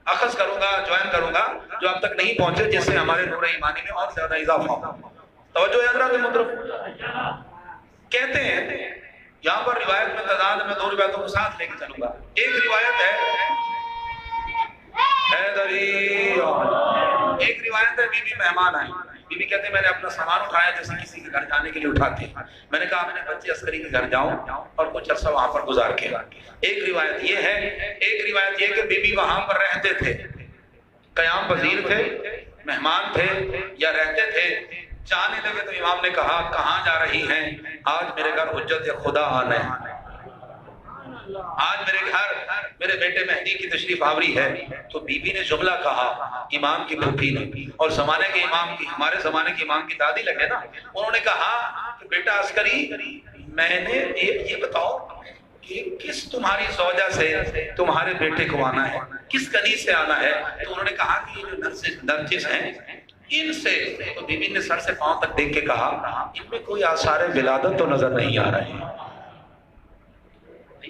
اخذ کروں گا، جوائن کروں گا جو اب تک نہیں پہنچے، جس سے ہمارے نور ایمانی میں اور زیادہ اضافہ ہو. توجہ ہے حضرات محترم. کہتے ہیں یہاں پر روایت میں تعداد میں 2 روایتوں کو ساتھ لے کے چلوں گا. ایک روایت ہے حیدری، ایک روایت ہے بی بی مہمان آئی. بی بی کہتے ہیں میں نے اپنا سامان اٹھایا جیسے کسی کے گھر جانے کے لیے اٹھاتے ہیں. میں نے کہا اپنے بچے عسکری کے گھر جاؤں اور کچھ عرصہ وہاں پر گزار کے. ایک روایت یہ ہے، ایک روایت یہ کہ بی بی وہاں پر رہتے تھے، قیام پذیر تھے، مہمان تھے یا رہتے تھے. جانے لگے تو امام نے کہا کہاں جا رہی ہیں؟ آج میرے گھر حجت خدا آنا ہے، آج میرے گھر میرے بیٹے مہدی کی تشریف آوری ہے. تو بی بی نے جملہ کہا امام کی پھوپھی نے، اور زمانے کے امام کی، ہمارے زمانے کے امام کی دادی لگے نا، انہوں نے کہا کہ بیٹا عسکری میں نے یہ بتاؤ کہ کس تمہاری زوجہ سے تمہارے بیٹے کو آنا ہے، کس کنیز سے آنا ہے؟ تو انہوں نے کہا کہ یہ جو نرجس ہیں ان سے. تو بی بی نے سر سے پاؤں تک دیکھ کے کہا ان میں کوئی آثار ولادت تو نظر نہیں آ رہے ہیں،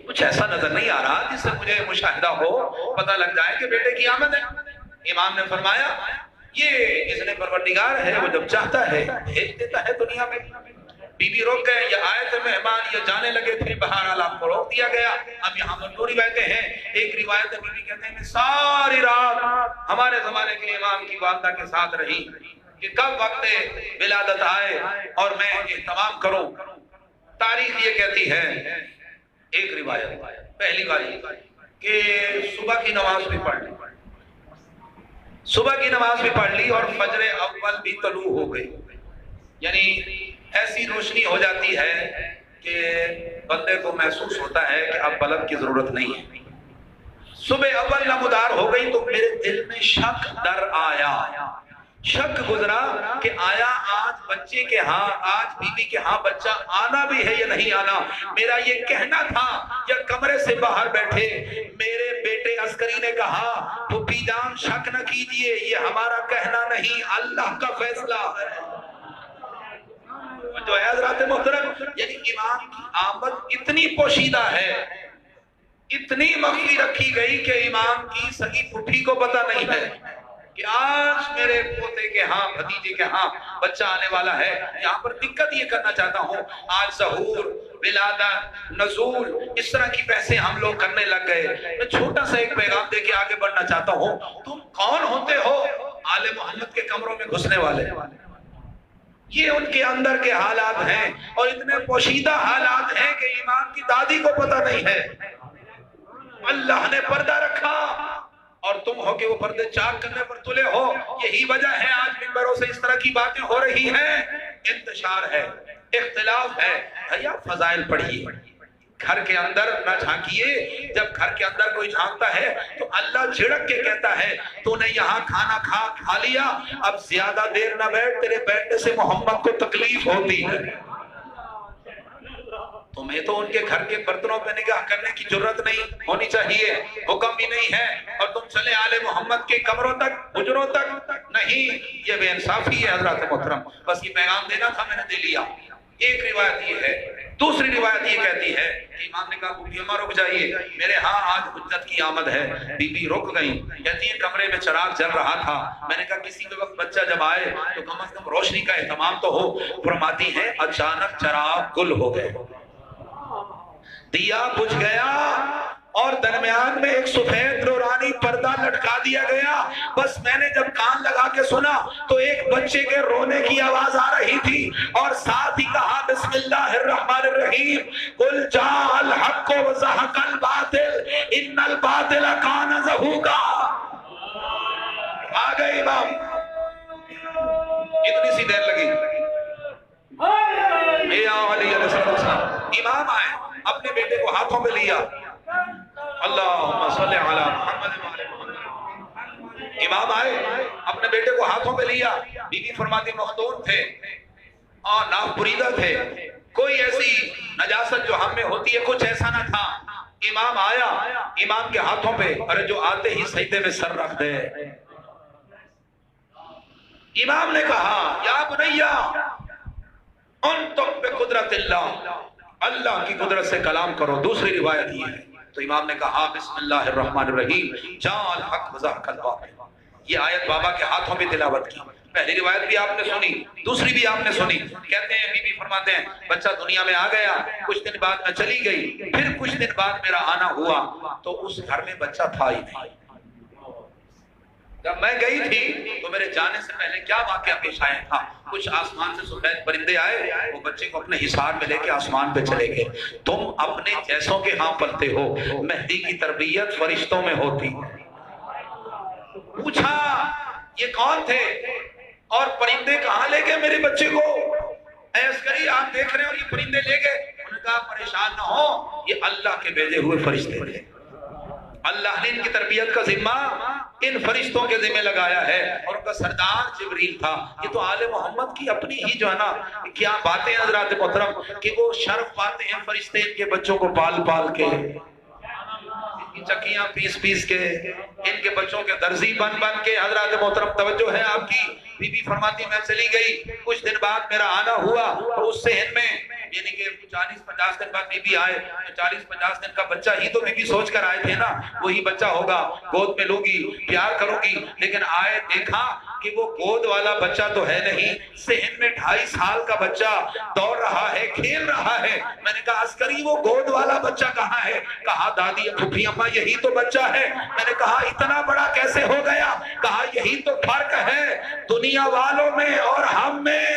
کچھ ایسا نظر نہیں آ رہا جس سے مجھے مشاہدہ ہو، پتہ لگ جائے کہ بیٹے کی آمد ہے. امام نے فرمایا یہ اذن پروردگار ہے، وہ جب چاہتا ہے بھیج دیتا ہے دنیا میں. بی بی روک گئے، یہ آئے تھے مہمان، یہ جانے لگے تھے، بہرحال آپ کو روک دیا گیا. اب یہاں پر دو روایتیں ہیں. ایک روایت بی بی کہتے ہیں میں ساری رات ہمارے زمانے کے امام کی والدہ کے ساتھ رہی کہ کب وقت ولادت آئے اور میں اہتمام کروں. تاریخ یہ کہتی ہے، ایک روایت پہلی والی کہ صبح کی نماز بھی پڑھ لی، صبح کی نماز بھی پڑھ لی اور فجر اول بھی طلوع ہو گئی. یعنی ایسی روشنی ہو جاتی ہے کہ بندے کو محسوس ہوتا ہے کہ اب بلب کی ضرورت نہیں ہے. صبح اول نمودار ہو گئی تو میرے دل میں شک در آیا، شک گزرا کہ آیا آج بچے کے ہاں، آج بیوی کے ہاں بچہ آنا بھی ہے یا نہیں آنا. میرا یہ کہنا تھا یا کمرے سے باہر بیٹھے میرے بیٹے عسکری نے کہا پھوپھی جان شک نہ کیجئے، یہ ہمارا کہنا نہیں، اللہ کا فیصلہ ہے. جو ہے حضرات محترم، یعنی امام کی آمد اتنی پوشیدہ ہے، اتنی مخفی رکھی گئی کہ امام کی سگی پھوپھی کو پتہ نہیں ہے کہ آج میرے پوتے کے ہاں، بھتیجے کے ہاں بچہ آنے والا ہے. یہاں پر دقت یہ کرنا چاہتا ہوں، آج ظہور، ولادت، نزول، اس طرح کی بحثیں ہم لوگ کرنے لگ گئے. میں چھوٹا سا ایک پیغام دے کے آگے بڑھنا چاہتا ہوں. تم کون ہوتے ہو آل محمد کے کمروں میں گھسنے والے؟ یہ ان کے اندر کے حالات ہیں اور اتنے پوشیدہ حالات ہیں کہ امام کی دادی کو پتہ نہیں ہے. اللہ نے پردہ رکھا اور تم ہو کہ وہ پردے چاک کرنے پر تلے ہو. یہی وجہ ہے آج منبروں سے اس طرح کی باتیں ہو رہی ہیں. انتشار ہے، اختلاف ہے. بھیا فضائل پڑھیے، گھر کے اندر نہ جھانکیے. جب گھر کے اندر کوئی جھانکتا ہے تو اللہ جھڑک کے کہتا ہے تو نے یہاں کھانا کھا لیا، اب زیادہ دیر نہ بیٹھ، تیرے بیٹھنے سے محمد کو تکلیف ہوتی ہے. تمہیں تو ان کے گھر کے برتنوں پہ نگاہ کرنے کی جرت نہیں ہونی چاہیے، حکم بھی نہیں ہے، اور تم چلے آل محمد کے کمروں تک، حجروں تک نہیں. یہ بے انصافی ہے حضرات محترم. بس یہ پیغام دینا تھا، میں نے دے لیا. ایک روایت یہ ہے. دوسری روایت یہ کہتی ہے کہ امام نے کہا بھوپھی اماں رک جائیے، میرے ہاں آج حجت کی آمد ہے. بی بی رک گئی. کہتی ہے کمرے میں چراغ جل رہا تھا، میں نے کہا کسی بھی وقت بچہ جب آئے تو کم از کم روشنی کا اہتمام تو ہو. فرماتی ہے اچانک چراغ گل ہو گئے، دیا بجھ گیا اور درمیان میں ایک سفید نورانی پردہ لٹکا دیا گیا. بس میں نے جب کان لگا کے سنا تو ایک بچے کے رونے کی آواز آ رہی تھی اور ساتھ ہی کہا بسم اللہ الرحمن الرحیم، قل جاء الحق وزهق الباطل ان الباطل کان زہوقا. آ گئے امام. اتنی سی دیر لگی. امام آئے، اپنے بیٹے کو ہاتھوں پہ لیا. اللہم صلی علی محمد وعلی محمد. امام آئے، اپنے بیٹے کو ہاتھوں پہ لیا. بی بی فرماتی مختون تھے اور ناف بریدہ تھے، کوئی ایسی نجاست جو ہم میں ہوتی ہے کچھ ایسا نہ تھا. امام آیا، امام کے ہاتھوں پہ، ارے جو آتے ہی سجدے میں سر رکھ دے. امام نے کہا یا بنیا انطق بقدرت اللہ، اللہ کی قدرت سے کلام کرو. دوسری روایت یہ ہے. تو امام نے کہا بسم اللہ الرحمن الرحیم جاء الحق وزهق الباطل. یہ آیت بابا کے ہاتھوں میں تلاوت کی. پہلی روایت بھی آپ نے سنی، دوسری بھی آپ نے سنی. کہتے ہیں بی بی فرماتے ہیں بچہ دنیا میں آ گیا، کچھ دن بعد میں چلی گئی، پھر کچھ دن بعد میرا آنا ہوا تو اس گھر میں بچہ تھا ہی نہیں. جب میں گئی تھی تو میرے جانے سے پہلے کیا واقعہ پیش آیا تھا؟ کچھ آسمان سے سفید پرندے آئے، وہ بچے کو اپنے حصار میں لے کے آسمان پہ چلے گئے۔ تم اپنے جیسوں کے ہاں پلتے ہو، مہدی کی تربیت فرشتوں میں ہوتی۔ پوچھا یہ کون تھے اور پرندے کہاں لے گئے میرے بچے کو؟ اے عسکری آپ دیکھ رہے ہیں اور یہ پرندے لے گئے۔ انہوں نے کہا پریشان نہ ہو، یہ اللہ کے بھیجے ہوئے فرشتے تھے۔ اللہ نے ان کی تربیت کا ذمہ ان فرشتوں کے ذمہ لگایا ہے، اور ان کا سردار جبریل تھا۔ یہ تو آل محمد کی اپنی ہی جو ہے نا کیا باتیں حضرات محترم، کہ وہ شرف پاتے ہیں فرشتے ان کے بچوں کو پال پال کے، ان کی چکیاں پیس پیس کے، ان کے بچوں کے درزی بن بن کے۔ حضرات محترم توجہ ہے آپ کی، بی بی فرماتی میں چلی گئی، کچھ دن بعد میرا آنا ہوا، اور اس صحن میں یعنی کہ 40-50 دن بعد بی بی آئے، 40-50 دن کا بچہ ہی تو بی بی سوچ کر آئے تھے نا، وہی بچہ ہوگا، گود میں لوں گی، پیار کروں گی، لیکن آئے دیکھا کہ وہ گود والا بچہ تو ہے نہیں، صحن میں 2.5 سال کا بچہ دوڑ رہا ہے، کھیل رہا ہے۔ میں نے کہا عسکری وہ گود والا بچہ کہاں ہے؟ کہا دادی پھوپھی اماں یہی تو بچہ ہے۔ میں نے کہا اتنا بڑا کیسے ہو گیا؟ کہا یہی تو فرق ہے دنیا والوں میں اور ہم میں۔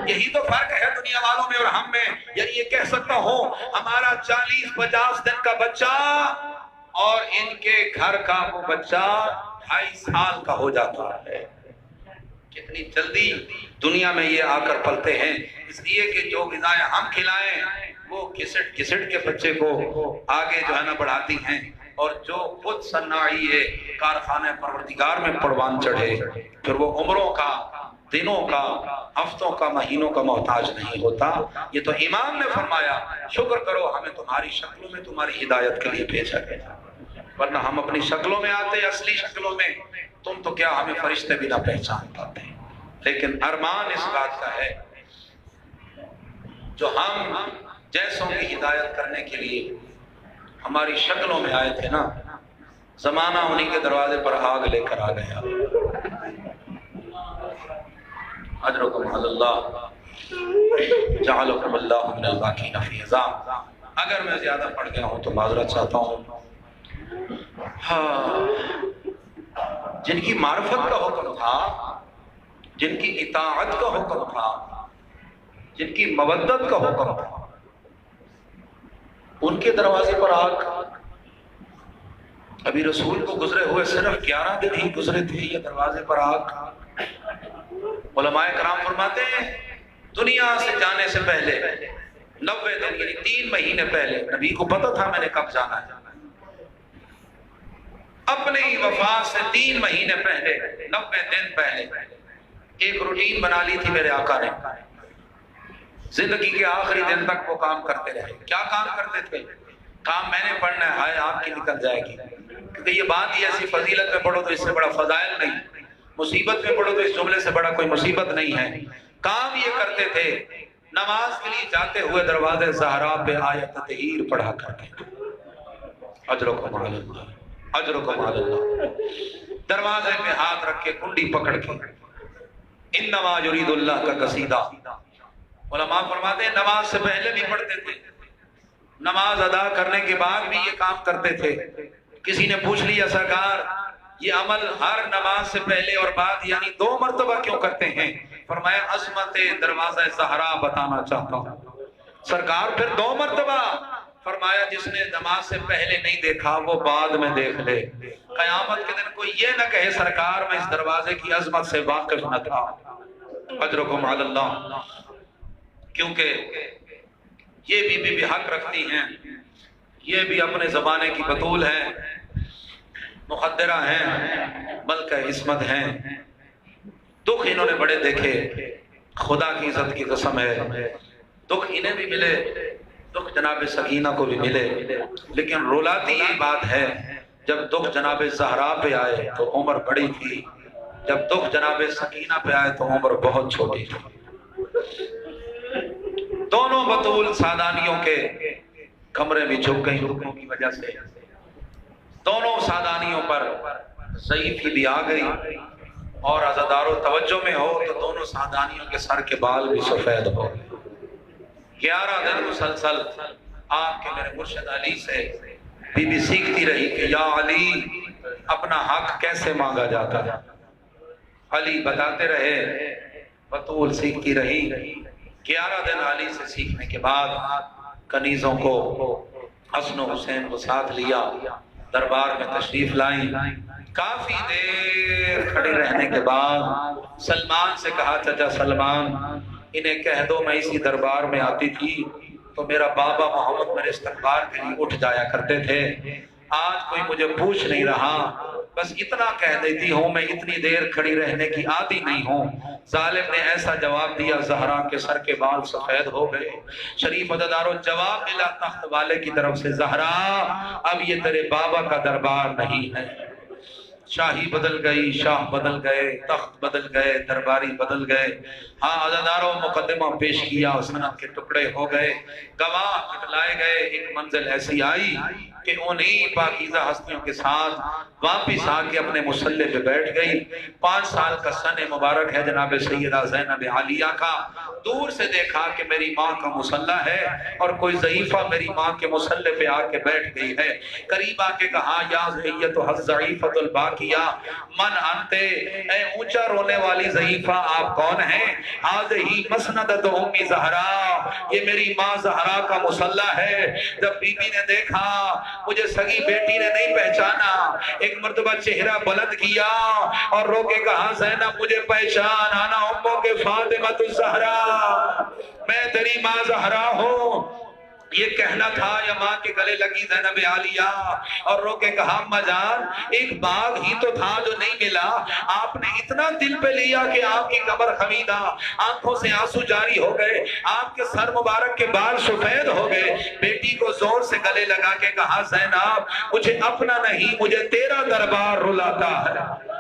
یہی تو فرق ہے دنیا والوں میں اور ہم میں۔ یعنی یہ کہہ سکتا ہوں ہمارا 40-50 دن کا بچہ اور ان کے گھر کا وہ بچہ 2.5 سال کا ہو جاتا ہے۔ کتنی جلدی دنیا میں یہ آ کر پلتے ہیں، اس لیے کہ جو غذائیں ہم کھلائیں وہ گھسٹ گھسٹ کے بچے کو آگے جو ہے نا بڑھاتی ہیں، اور جو خود صناعی کارخانے پروردگار میں پروان چڑھے پھر وہ عمروں کا، دنوں کا، ہفتوں کا، مہینوں کا محتاج نہیں ہوتا۔ یہ تو امام نے فرمایا شکر کرو ہمیں تمہاری شکلوں میں تمہاری ہدایت کے لیے بھیجا گیا، ورنہ ہم اپنی شکلوں میں آتے، اصلی شکلوں میں، تم تو کیا ہمیں فرشتے بھی نہ پہچان پاتے۔ لیکن ارمان اس بات کا ہے جو ہم جیسوں کی ہدایت کرنے کے لیے ہماری شکلوں میں آئے تھے نا، زمانہ انہی کے دروازے پر آگ لے کر آ گیا۔ اجرکم اللہ جعلکم اللہ من الباقین فی عظام۔ اگر میں زیادہ پڑھ گیا ہوں تو معذرت چاہتا ہوں۔ جن کی معرفت کا حکم تھا، جن کی اطاعت کا حکم تھا، جن کی مودت کا حکم تھا، ان کے دروازے پر آگ۔ ابھی رسول کو گزرے ہوئے صرف 11 دن ہی گزرے تھے، یہ دروازے پر آگ۔ علماء کرام فرماتے ہیں دنیا سے جانے سے پہلے 90 دن یعنی 3 مہینے پہلے نبی کو پتا تھا میں نے کب جانا ہے۔ اپنی وفات سے 3 مہینے پہلے، 90 دن پہلے ایک روٹین بنا لی تھی میرے آقا نے۔ زندگی کے آخری دن تک وہ کام کرتے رہے۔ کیا کام کرتے تھے؟ کام میں نے پڑھنا ہے، ہائے آپ کی نکل جائے گی، کیونکہ یہ بات ہی ایسی فضیلت میں پڑھو تو اس سے بڑا فضائل نہیں، مصیبت میں پڑھو تو اس جملے سے بڑا کوئی مصیبت نہیں ہے۔ کام یہ کرتے تھے، نماز کے لیے جاتے ہوئے دروازے زہرا پہ آیت تطہیر پڑھا کرتے۔ اجرکم علی اللہ، اجرکم علی اللہ۔ دروازے پہ ہاتھ رکھ کے کنڈی پکڑ کے انما یرید اللہ کا قصیدہ۔ علماء فرماتے ہیں نماز سے پہلے بھی پڑھتے تھے، نماز ادا کرنے کے بعد بھی یہ کام کرتے تھے۔ کسی نے پوچھ لیا سرکار یہ عمل ہر نماز سے پہلے اور بعد یعنی 2 مرتبہ کیوں کرتے ہیں؟ فرمایا عظمت دروازہ زہرا بتانا چاہتا ہوں۔ سرکار پھر 2 مرتبہ؟ فرمایا جس نے نماز سے پہلے نہیں دیکھا وہ بعد میں دیکھ لے، قیامت کے دن کوئی یہ نہ کہے سرکار میں اس دروازے کی عظمت سے واقف نہ تھا۔ اجرکم علی اللہ۔ کیونکہ یہ بھی حق رکھتی ہیں، یہ بھی اپنے زمانے کی بطول ہیں، مخدرہ ہیں، ملکہ عصمت ہیں۔ دکھ انہوں نے بڑے دیکھے، خدا کی عزت کی قسم ہے، دکھ انہیں بھی ملے، دکھ جناب سکینہ کو بھی ملے، لیکن رولاتی یہ بات ہے جب دکھ جناب زہرا پہ آئے تو عمر بڑی تھی، جب دکھ جناب سکینہ پہ آئے تو عمر بہت چھوٹی تھی۔ دونوں بطول سادانیوں کے کمرے بھی جھک گئی دکھوں کی وجہ سے، دونوں سادانیوں پر ضعیفی بھی آ گئی، اور عزادارو توجہ میں ہو تو دونوں سعدانیوں کے سر کے بال بھی سفید ہو گئے۔ 11 دن مسلسل آپ کے میرے مرشد علی سے بی بی سیکھتی رہی کہ یا علی اپنا حق کیسے مانگا جاتا ہے۔ علی بتاتے رہے، بطول سیکھتی رہی۔ 11 دن علی سے سیکھنے کے بعد کنیزوں کو حسن و حسین کو ساتھ لیا، دربار میں تشریف لائیں۔ کافی دیر کھڑی رہنے کے بعد سلمان سے کہا چچا سلمان انہیں کہہ دو میں اسی دربار میں آتی تھی تو میرا بابا محمد میرے استقبال کے لیے اٹھ جایا کرتے تھے، آج کوئی مجھے پوچھ نہیں رہا، بس اتنا کہہ دیتی ہوں میں اتنی دیر کھڑی رہنے کی عادی نہیں ہوں۔ ظالم نے ایسا جواب دیا زہرا کے سر کے بال سفید ہو گئے۔ شریف عزادارو جواب ملا تخت والے کی طرف سے، زہرا اب یہ تیرے بابا کا دربار نہیں ہے، شاہی بدل گئی، شاہ بدل گئے، تخت بدل گئے، درباری بدل گئے۔ ہاں عزاداروں مقدمہ پیش کیا، سند کے ٹکڑے ہو گئے، گواہ کٹلائے گئے۔ ایک منزل ایسی آئی کہ انہیں پاکیزہ ہستیوں کے ساتھ واپس آ کے اپنے مسلح پہ بیٹھ گئی۔ 5 سال کا سن مبارک ہے جناب سیدہ زینب عالیہ کا۔ دور سے دیکھا کہ میری ماں کا مسلح ہے اور کوئی ضعیفہ میری ماں کے مسلح پہ آ کے بیٹھ گئی ہے۔ قریب آ کے کہا یا زیتو الضعیفۃ الباقیہ من انتے، اے اونچا رونے والی ضعیفہ آپ کون ہیں؟ ہذہ مسندۃ ام زہرا، یہ میری ماں زہرا کا مسلح ہے۔ جب بی بی نے دیکھا مجھے سگی بیٹی نے نہیں پہچانا، ایک مرتبہ چہرہ بلند کیا اور رو کے کہا زینب مجھے پہچان، آنا امو کے فاطمہ الزہرا، میں تیری ماں زہرا ہوں۔ یہ کہنا تھا یا ماں کے گلے لگی زینب عالیہ اور رو کے کہا اما جان ایک باغ ہی تو تھا جو نہیں ملا، آپ نے اتنا دل پہ لیا کہ آپ کی کمر خمیدہ، آنکھوں سے آنسو جاری ہو گئے، آپ کے سر مبارک کے بال سفید ہو گئے۔ بیٹی کو زور سے گلے لگا کے کہا زینب مجھے اپنا نہیں مجھے تیرا دربار رلاتا ہے۔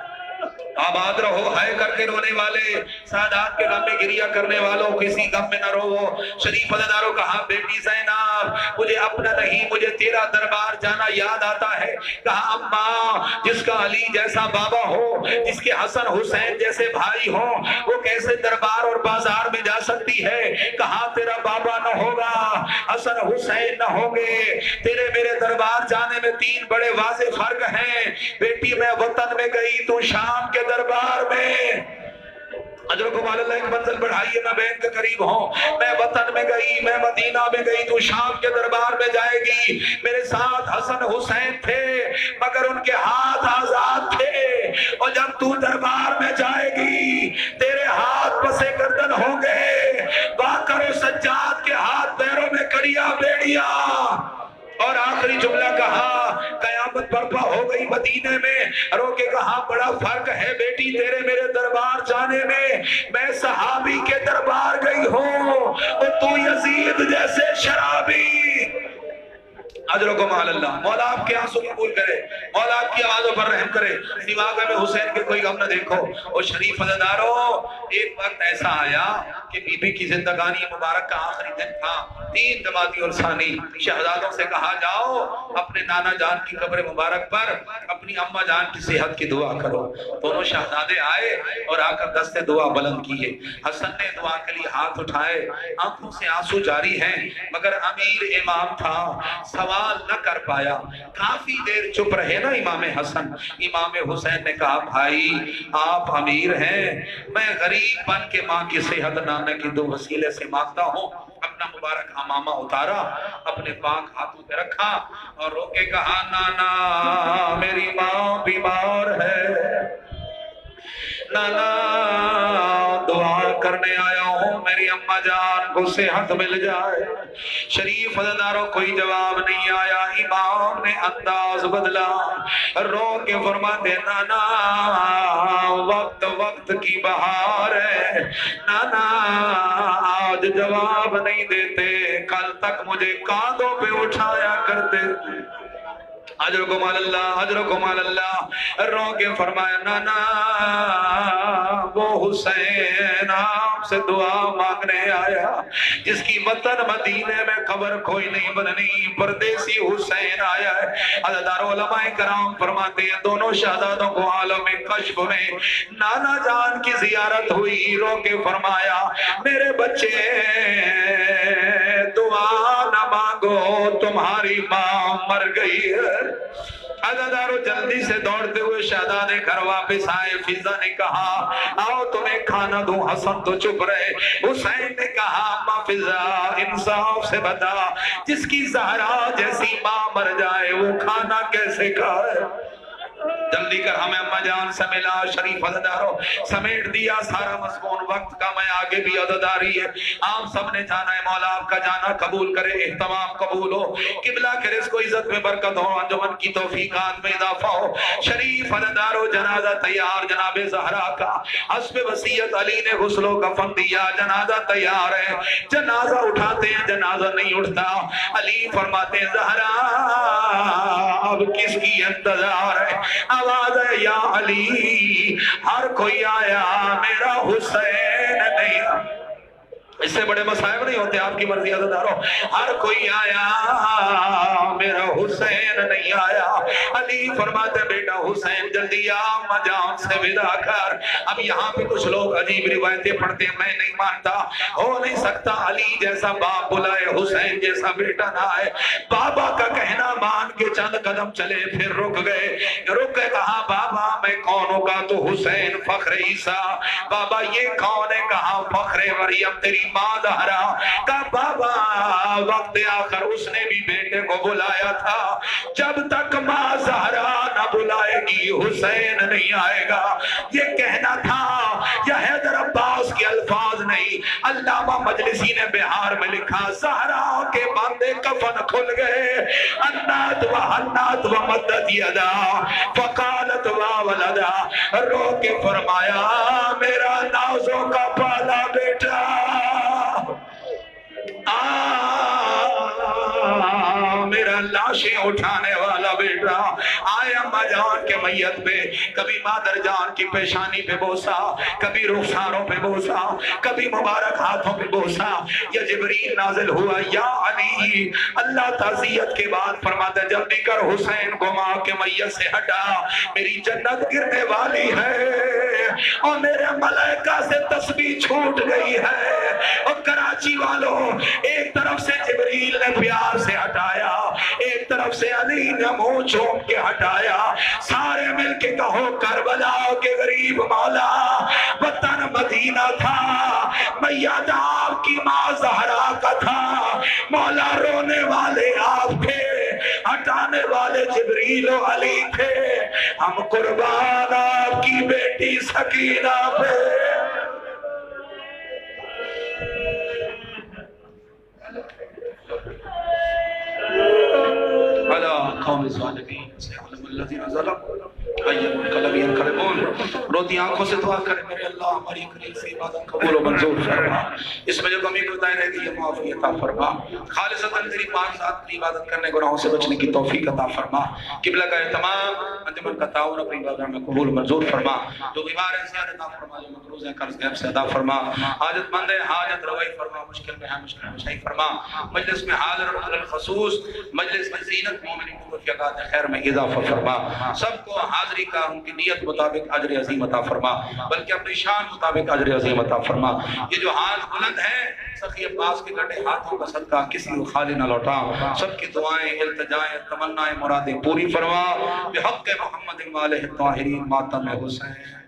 آباد رہو ہائے کر کے رونے والے، سادات کے غم میں گریہ کرنے والوں کسی غم میں نہ رو۔ شریف عزادارو کہا بیٹی زینب مجھے اپنا نہیں مجھے تیرا دربار جانا یاد آتا ہے۔ کہا اماں جس کا علی جیسا بابا ہو، جس کے حسن حسین جیسے بھائی ہوں، وہ کیسے دربار اور بازار میں جا سکتی ہے؟ کہا تیرا بابا نہ ہوگا، حسن حسین نہ ہوں گے، تیرے میرے دربار جانے میں 3 بڑے واضح فرق ہیں۔ بیٹی میں وطن میں گئی تو شام کے دربار میں، اجر کو مال اللہ ایک منزل بڑھائیے میں بین کے قریب ہوں، میں وطن میں گئی میں مدینہ میں گئی تو شام کے دربار میں جائے گی۔ میرے ساتھ حسن حسین تھے مگر ان کے ہاتھ آزاد تھے، اور جب تو دربار میں جائے گی تیرے ہاتھ پسے گردن ہوں گے، باقر و سجاد کے ہاتھ پیروں میں کڑیاں بیڑیاں۔ اور آخری جملہ کہا قیامت برپا ہو گئی مدینے میں، رو کے کہا بڑا فرق ہے بیٹی تیرے میرے دربار جانے میں، میں صحابی کے دربار گئی ہوں اور تو یزید جیسے شرابی۔ اجر کو مال اللہ، مولا آپ کے آنسو قبول کرے، مولا آپ کی آوازوں پر رحم کرے، دماغ میں حسین کے کوئی غم نہ دیکھو۔ اور شریف عزادارو ایک وقت ایسا آیا کہ بی بی کی زندگانی مبارک کا آخری دن تھا، 3 جمادی اور ثانی، شہزادوں سے کہا جاؤ اپنے نانا جان کی قبر مبارک پر اپنی اماں جان کی صحت کی دعا کرو۔ دونوں شہزادے آئے اور آ کر دست دعا بلند کیے۔ حسن نے دعا کے لیے ہاتھ اٹھائے، آنکھوں سے آنسو جاری ہیں، مگر امیر امام تھا سوال نہ کر پایا۔ کافی دیر چپ رہے نا امام حسن۔ امام حسین نے کہا بھائی آپ امیر ہیں، میں غریب بن کے ماں کی صحت نانا کی 2 وسیلے سے مانگتا ہوں۔ اپنا مبارک امامہ اتارا، اپنے پاک ہاتھوں پہ رکھا اور رو کے کہا نانا میری ماں بیمار ہے، نانا دعا کرنے آیا ہوں میری اماں جان کو صحت مل جائے۔ شریف عزاداروں کوئی جواب نہیں آیا۔ امام نے انداز بدلا، رو کے فرماتے نانا وقت وقت کی بہار ہے، نانا آج جواب نہیں دیتے، کل تک مجھے کاندھوں پہ اٹھایا کرتے۔ اجرکم علی اللہ اجرکم علی اللہ، رو کے فرمایا نانا وہ حسین آپ سے دعا مانگنے آیا جس کی وطن مدینے میں قبر کوئی نہیں بننی، پردیسی حسین آیا ہے۔ عزیزانو علماء کرام فرماتے ہیں دونوں شہزادوں کو عالم کشف میں نانا جان کی زیارت ہوئی، رو کے فرمایا میرے بچے دعا نہ مانگو تمہاری ماں مر گئی ہے۔ عزادارو جلدی سے دوڑتے ہوئے شہزادے گھر واپس آئے، فضا نے کہا آؤ تمہیں کھانا دوں، حسن تو چپ رہے۔ حسین نے کہا ماں فضا انصاف سے بتا، جس کی زہرا جیسی ماں مر جائے وہ کھانا کیسے کھائے؟ جلدی کر ہمیں اماں جان سے ملا۔ شریف عزادارو سمیٹ دیا سارا مضمون وقت کا، میں آگے بھی عزاداری ہے، آپ سب نے جانا ہے، مولا آپ کا جانا قبول کرے، اہتمام قبول ہو، قبلہ کے رزق و عزت میں برکت ہو، انجمن کی توفیقات میں اضافہ ہو۔ شریف عزادارو جنازہ تیار جناب زہرا کا، حسب وصیت علی نے غسل و کفن دیا، جنازہ تیار ہے، جنازہ اٹھاتے ہیں جنازہ نہیں اٹھتا، علی فرماتے ہیں زہرا اب کس کی انتظار ہے؟ آواز ہے یا علی ہر کوئی آیا میرا حسین نہیں، اس سے بڑے مصائب نہیں ہوتے، آپ کی مرضی عزادارو، ہر کوئی آیا میرا حسین نہیں آیا۔ علی فرماتے بیٹا حسین جلدی آ اماں جان سے ودا کر۔ اب یہاں پہ کچھ لوگ عجیب روایتیں پڑھتے ہیں، میں نہیں مانتا، ہو نہیں سکتا علی جیسا باپ بلائے حسین جیسا بیٹا نہ آئے۔ بابا کا کہنا مان کے چند قدم چلے پھر رک گئے، رک کے کہا بابا میں کون ہوگا؟ تو حسین فخر عیسیٰ۔ بابا یہ کون ہے؟ کہا فخر مریم تیری ماں زہرا۔ کہا بابا وقت آخر اس نے بھی بیٹے کو بلایا تھا، جب تک ماں زہرا نہ بلائے گی حسین نہیں آئے گا۔ یہ کہنا تھا، یہ حیدر عباس کے الفاظ نہیں، علامہ مجلسی نے بہار میں لکھا زہرا کے باندھے کفن کھل گئے، انات و حنات و مدد یدا فقالت و ولدا، رو کے فرمایا میرا نازوں کا پالا بیٹا میرا لاشیں اٹھانے والا بیٹا آئے اماں جان کے میت پہ، کبھی مادر جان کی پیشانی پہ بوسا، کبھی رخساروں پہ بوسا، کبھی مبارک ہاتھوں پہ بوسا۔ یا جبریل نازل ہوا یا علی، اللہ تعزیت کے بعد فرماتا جلدی کر حسین کو ماں کے میت سے ہٹا، میری جنت گرنے والی ہے اور میرے ملائکہ سے تسبیح چھوٹ گئی ہے۔ اور کراچی والوں ایک طرف سے جبریل نے پیار سے ہٹایا، ایک طرف سے علی نے منہ چوم کے ہٹایا، سارے مل کے کہو کربلا کے غریب مولا وطن مدینہ تھا، میت آپ کی ماں زہرا کا تھا، مولا رونے والے آپ تھے، ہٹانے والے جبریل و علی تھے، ہم قربان آپ کی بیٹی سکینہ پہ۔ قوم ظالمین سيعلم الذين ظلموا أي منقلب ينقلبون۔ روتی آنکھوں سے دعا کریں میرے اللہ ہماری قریب سے عبادت قبول و منظور فرما، اس میں جو کمی کوتاہی رہ گئی ہے معافی عطا فرما، خالصتاً تیری پاک ذات کی عبادت کرنے گناہوں سے بچنے کی توفیق عطا فرما، قبلہ کا اہتمام انجمن کا تعاون اپنی عبادت میں قبول و منظور فرما، جو بیمار ہیں صحت عطا فرما، جو مقروض ہیں قرض غیب سے ادا فرما، حاجت مند ہیں حاجت روائی فرما، مشکل میں ہے مشکل میں صحیح فرما، مجلس میں حاضر علی الخصوص مجلس میں زینت مومنین کو فیقات خیر میں اضافہ فرما، سب کو حاضری کا ان کی نیت مطابق اجر عظیم عطا فرما، بلکہ اپنی شان مطابق اجر عظیم عطا فرما۔ یہ جو ہاتھ بلند ہیں سخی عباس کے گھٹے ہاتھوں کا صدقہ کسی کو خالی نہ لوٹا، سب کی دعائیں التجائیں تمنائیں مرادیں پوری فرما، بحق محمد و آلہ الطاہرین ماتم حسین۔